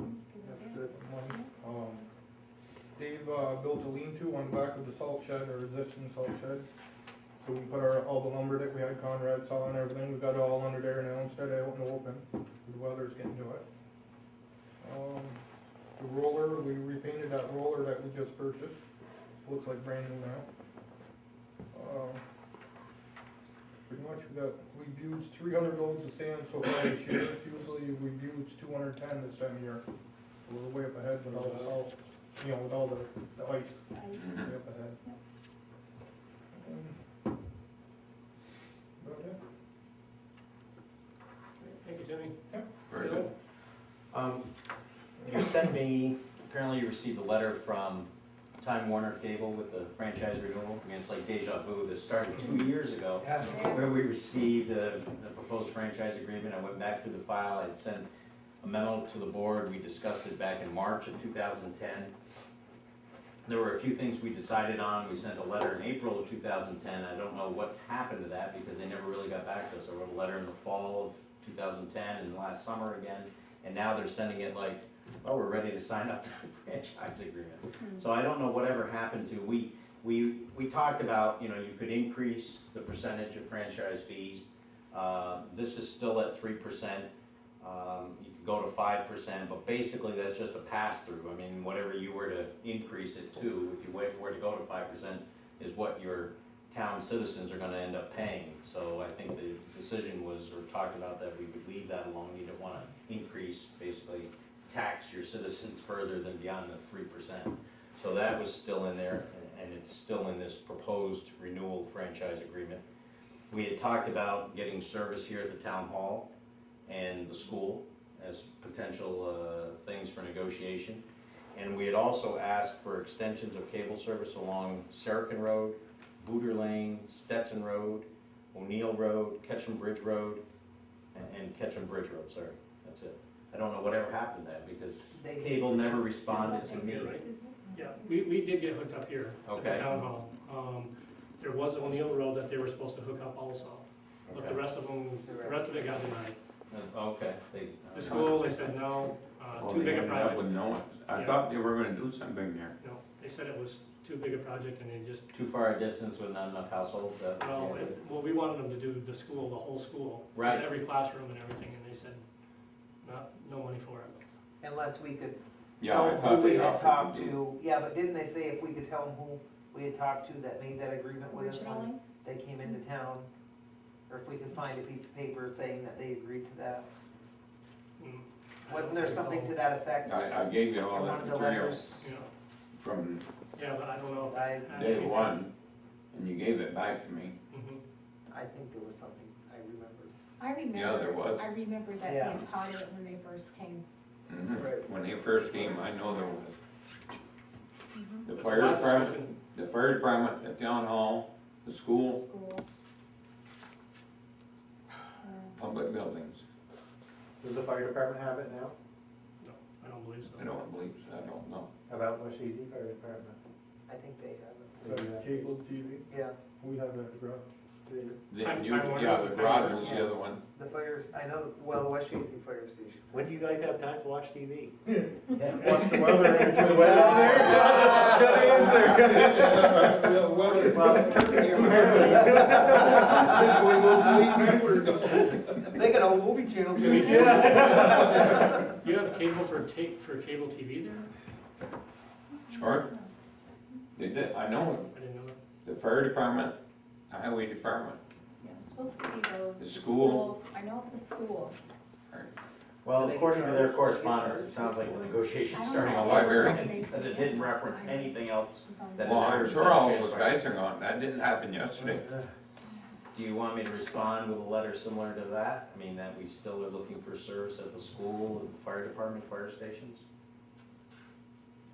That's good. Money. Dave built a lean-to on the back of the salt shed, or existing salt shed. So we put all the lumber that we had, Conrad saw and everything, we got it all under there now instead of out in the open. The weather's getting to it. The roller, we repainted that roller that we just purchased. Looks like brand new now. Pretty much we've used 300 loads of sand so far this year. Usually we've used 210 this time of year. we're way up ahead with all the salt, you know, with all the ice, Nice. way up ahead. But, yeah. Thank you, Jimmy. Very good. You sent me, apparently you received a letter from Time Warner Cable with the franchise renewal. I mean, it's like deja vu. This started 2 years ago, where we received the proposed franchise agreement. I went back through the file. I'd sent a memo to the board. We discussed it back in March of 2010. There were a few things we decided on. We sent a letter in April of 2010. I don't know what's happened to that because they never really got back to us. I wrote a letter in the fall of 2010 and last summer again. And now they're sending it like, oh, we're ready to sign up to the franchise agreement. So I don't know whatever happened to, we talked about, you know, you could increase the percentage of franchise fees. This is still at 3%. You could go to 5%, but basically that's just a pass-through. I mean, whatever you were to increase it to, if you were to go to 5%, is what your town citizens are gonna end up paying. So I think the decision was, or talked about that we would leave that alone. You don't wanna increase, basically tax your citizens further than beyond the 3%. So that was still in there, and it's still in this proposed renewal franchise agreement. We had talked about getting service here at the town hall and the school as potential things for negotiation. And we had also asked for extensions of cable service along Serican Road, Booter Lane, Stetson Road, O'Neill Road, Ketchum Bridge Road, and Ketchum Bridge Road, sorry, that's it. I don't know whatever happened to that, because cable never responded to me. Yeah, we did get hooked up here at the Okay. town hall. There was O'Neill Road that they were supposed to hook up also, but the rest of it got denied. Okay. The school, they said no, Well, too they big a ended up project. with no one. I Yeah. thought they were gonna do something there. No, they said it was too big a project and they just, Too far a distance with not enough households, well, we wanted them to do the school, the whole school. Right. Every classroom and everything, and they said, no money for it. Unless we could Yeah, tell I them thought who we they had offered talked to do. to. Yeah, but didn't they say if we could tell them who we had talked to that made that agreement with us Originally? when they came into town? Or if we could find a piece of paper saying that they agreed to that? I Wasn't don't there something to that effect? I gave you in all one that of the material letters? You know, from yeah, but I don't know if I, had day anything. one, and you gave it back to me. Mhm. I think there was something I remembered. I remember. Yeah, there was. I remember that Yeah. being part of it when they first came. Mhm. Right. When they first came, I know there was. The But fire last department, discussion- the fire department, the town hall, the school, School. public buildings. Does the fire department have it now? No, I don't believe so. I don't believe, I don't know. How about West Easy Fire Department? I think they have Is that cable TV? it. Yeah, We have that garage. Then you, Time Warner. yeah, the garage was the other one. the fires, I know, well, the West Chazy Fire Station. When do you guys have time to watch TV? Watch the weather. and enjoy The weather the there? Yeah, weather. They got a movie channel. You have cable for cable TV there? Sure. They did, I know, I didn't know that. the fire department, the highway department. Yeah, it's supposed to be those. The school. I know at the school. Well, Do they according to get their charged? correspondence, Do they it get sounds like the I negotiation's don't starting know. all library. over, because it didn't reference anything else. That Well, I'm matters. sure all those guys are gone, that didn't happen yesterday. Do you want me to respond with a letter similar to that? I mean, that we still are looking for service at the school, and the fire department, fire stations?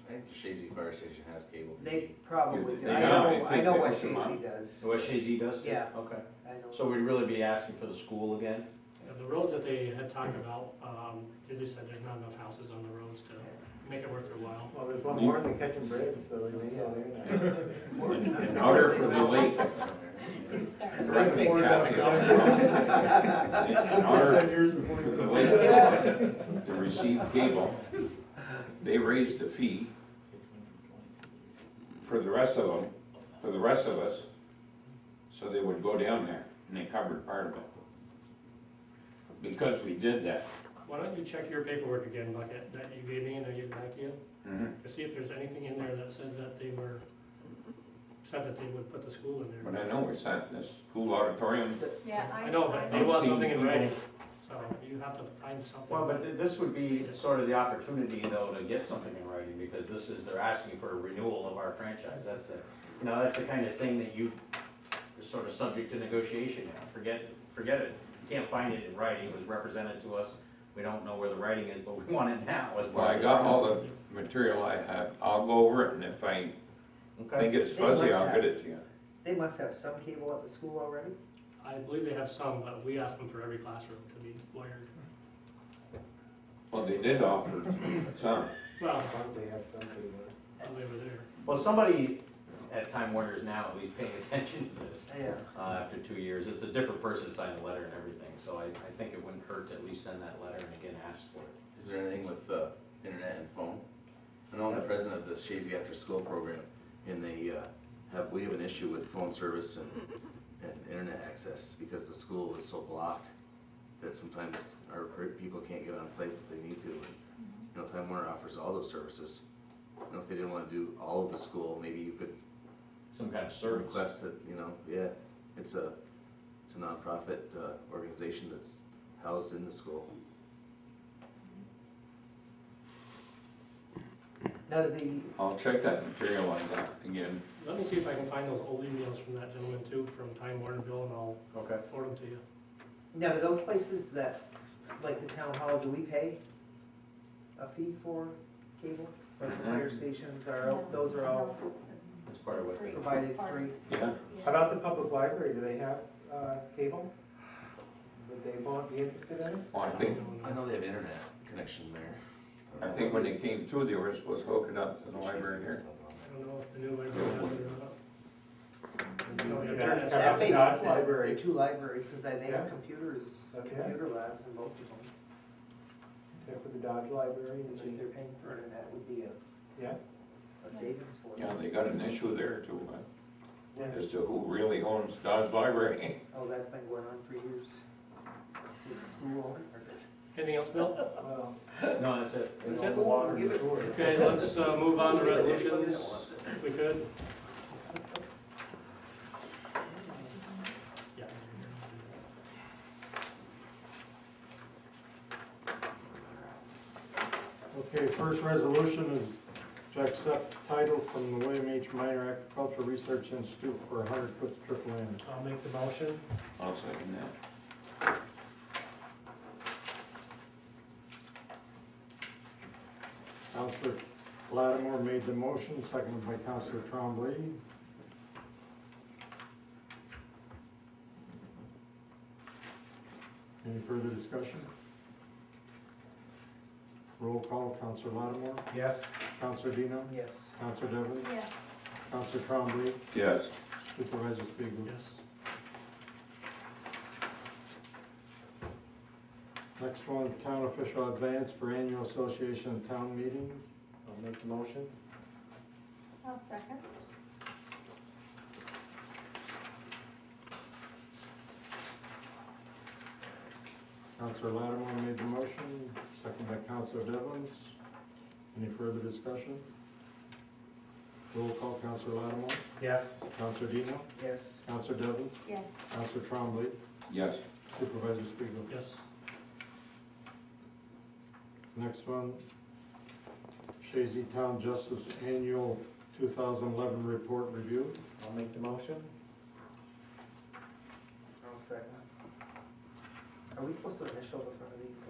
I think the Chazy Fire Station has cable TV. They probably do. They I do. I know, think I know they what hook 'em Chazy up. does. So what Chazy does? too? Yeah. Okay. I know. So we'd really be asking for the school again? Yeah, the roads that they had talked about, they just said there's not enough houses on the roads to make it worth their while. Well, there's one more in the Ketchum Bridge, so they may go there now. In order for the lake, right, Say Kathy, in order for the lake to receive cable, they raised the fee for the rest of them, for the rest of us, so they would go down there, and they covered part of it. Because we did that. Why don't you check your paperwork again, like that you gave me and I give it back to you? Mhm. To see if there's anything in there that said that they would put the school in But there. I know it's at the school auditorium, Yeah, I know, but they want something in writing. So you have to find something. Well, but this would be sort of the opportunity though to get something in writing, because this is, they're asking for a renewal of our franchise. That's the, that's the kind of thing that you, are sort of subject to negotiation now. Forget it. You can't find it in writing. It was represented to us. We don't know where the writing is, but we want it now as Well, part I of got all the material I have, I'll go over it, and if I think it's fuzzy, I'll get it to you. They must have some cable at the school already? I believe they have some, but we asked them for every classroom to be wired. Well, they did offer some. Well, They have some cable. while they were there. Well, somebody at Time Warner is now at least paying attention to this. Yeah. After 2 years, it's a different person signed the letter and everything, so I think it wouldn't hurt to at least send that letter and again ask for it. Is there anything with internet and phone? I know I'm the president of the Chazy After School Program, and we have an issue with phone service and internet access because the school is so blocked that sometimes our people can't get on sites that they need to. And, Time Warner offers all those services. If they didn't want to do all of the school, maybe you could Some kind of service. request that, yeah, it's a nonprofit organization that's housed in the school. Now, do the, I'll check that material I got again. Let me see if I can find those old emails from that gentleman too, from Time Warner Bill, and I'll Okay. forward them to you. now, do those places that, like the town hall, do we pay a fee for cable? Like the fire stations are, those are all That's part of what they. provided free? Yeah, How about the public library? Do they have, cable? Would they be interested in it? well, I know they have internet connection there. I think when they came through, they were supposed to hook it up to the library here. I don't know if the new library has it or not. No, Yeah, internet. it's That may be Dodge the Library. two libraries, because they Yeah. have computers, Okay. computer labs in both of them. Except for the Dodge Library. Which if they're paying for internet would be Yeah. a savings for Yeah, them. they got an issue there too, Yeah. as to who really owns Dodge Library. Oh, that's been going on for years. Is the school owner or this? Anything else, Bill? Well, No, that's it. The it's all the school, water give and it- sewer. Okay, let's move on to Anybody that resolutions, wants it. if we could. Yeah. Okay, first resolution is to accept title from the William H. Minor Agricultural Research Institute for 100-foot strip land. I'll make the motion. I'll second that. Counselor Lattimore made the motion, seconded by Counselor Tremblay. Any further discussion? Roll call, Counselor Lattimore, Yes. Counselor Dino, Yes. Counselor Devlin, Yes. Counselor Tremblay, Yes, Supervisor Spiegel. Yes. Next one, town official advance for annual association and town meetings. I'll make the motion. I'll second. Counselor Lattimore made the motion, seconded by Counselor Devlin. Any further discussion? Roll call, Counselor Lattimore, Yes. Counselor Dino, Yes. Counselor Devlin, Yes. Counselor Tremblay, yes, Supervisor Spiegel. Yes. Next one, Chazy Town Justice Annual 2011 Report Review. I'll make the motion. I'll second. Are we supposed to initial the front of these?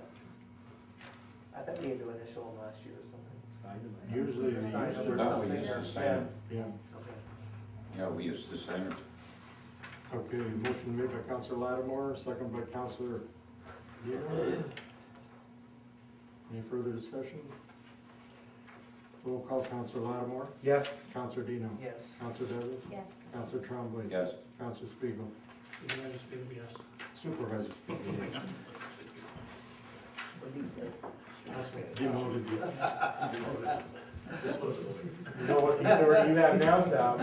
I thought we had to initial them last year or something. Usually we Sign use them I or thought something, we used or- to sign them. Yeah, Okay. Yeah, we used to sign them. okay, motion made by Counselor Lattimore, second by Counselor Dino. Any further discussion? Roll call, Counselor Lattimore, Yes. Counselor Dino, Yes. Counselor Devlin, Yes. Counselor Tremblay, Yes, Counselor Spiegel, Supervisor Spiegel, yes. Supervisor Spiegel, yes. What these say? Last week. Demoted you. You know what authority you have now, Sal.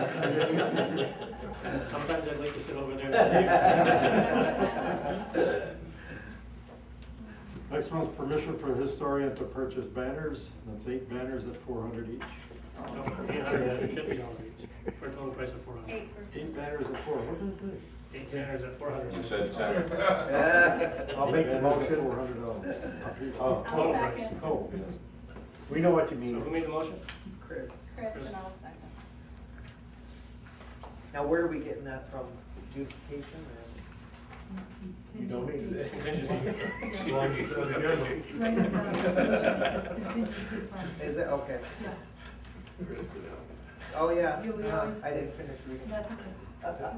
Sometimes I'd like to sit over there. Next one's permission for historian to purchase banners. That's 8 banners at $400 each. $850 each, for a total price of $400. 8 for. 8 banners at $400. What did it say? 810 or is it 400? You said 10. I'll make the motion. $400. Oh, I'll second. oh, yes. We know what you So mean. who made the motion? Chris. Chris and I'll second. Now, where are we getting that from? Duplication or? You know me. Contingency. Is it, okay. Yeah. Oh, yeah. Yeah, we always- I didn't finish reading. That's okay.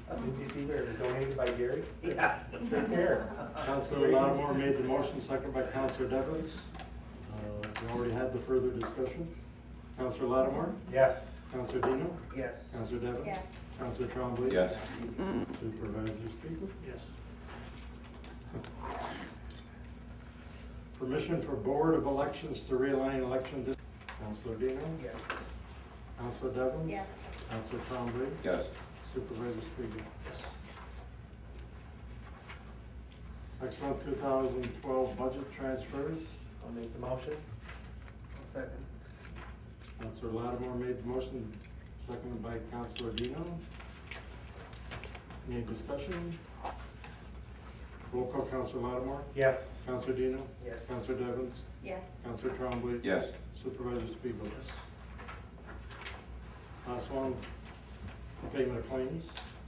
Did you see where it was donated by Gary? Yeah. Right there. Counselor Lattimore made the motion, second by Counselor Devens. We already had the further discussion. Counselor Lattimore, Yes. Counselor Dino, Yes. Counselor Devens. Yes. Counselor Trombley. Yes. Supervisor Speaker. Yes. Permission for Board of Elections to realign election districts. Counselor Dino, Yes. Counselor Devens. Yes. Counselor Trombley, Yes. Supervisor Speaker. Yes. Next month, 2012 budget transfers. I'll make the motion. I'll second. Counselor Lattimore made the motion, seconded by Counselor Dino. Any discussion? Roll call, Counselor Lattimore, Yes. Counselor Dino, Yes. Counselor Devens, Yes. Counselor Trombley. Yes. Supervisor Speaker. Last one, payment of claims.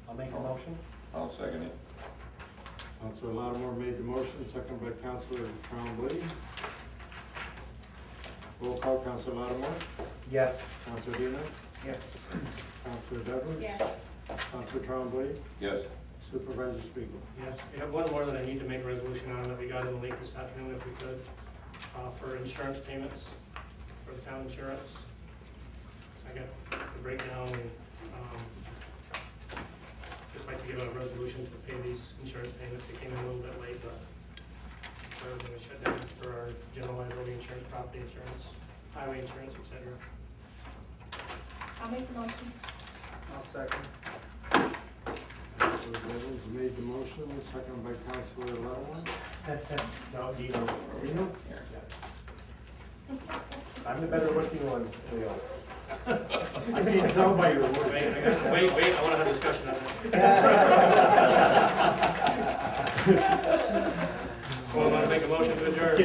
I'll make a motion. I'll second it. Counselor Lattimore made the motion, seconded by Counselor Trombley. Roll call, Counselor Lattimore, Yes. Counselor Dino, Yes. Counselor Devens. Yes. Counselor Trombley, Yes. Supervisor Speaker. Yes, we have one more that I need to make a resolution on that we got in late this afternoon if we could, for insurance payments, for the town insurance. I got the breakdown and, just like to give a resolution to pay these insurance payments. They came in a little bit late, but everything was shut down for our general liability insurance, property insurance, highway insurance, et cetera. I'll make the motion. I'll second. Counselor Devens made the motion, seconded by Counselor Lattimore. No, Dino. Dino? I'm the better looking one, Leo. I can't tell by your voice. Wait, I wanna have a discussion on that. Well, I wanna make a motion to adjourn.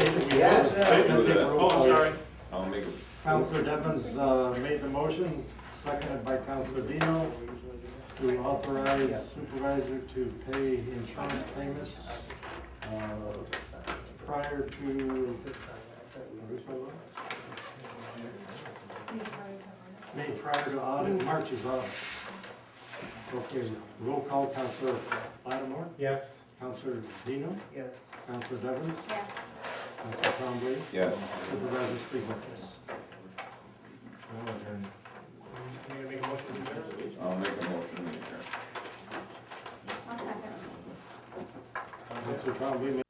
Oh, I'm sorry. I'll make a. Counselor Devens made the motion, seconded by Counselor Dino, to authorize supervisor to pay insurance payments prior to, made prior to audit, March is audit. Okay, roll call, Counselor Lattimore, Yes. Counselor Dino, Yes. Counselor Devens, Yes. Counselor Trombley, Yes. Supervisor Speaker. You gonna make a motion to adjourn? I'll make a motion to adjourn. I'll second. Counselor Trombley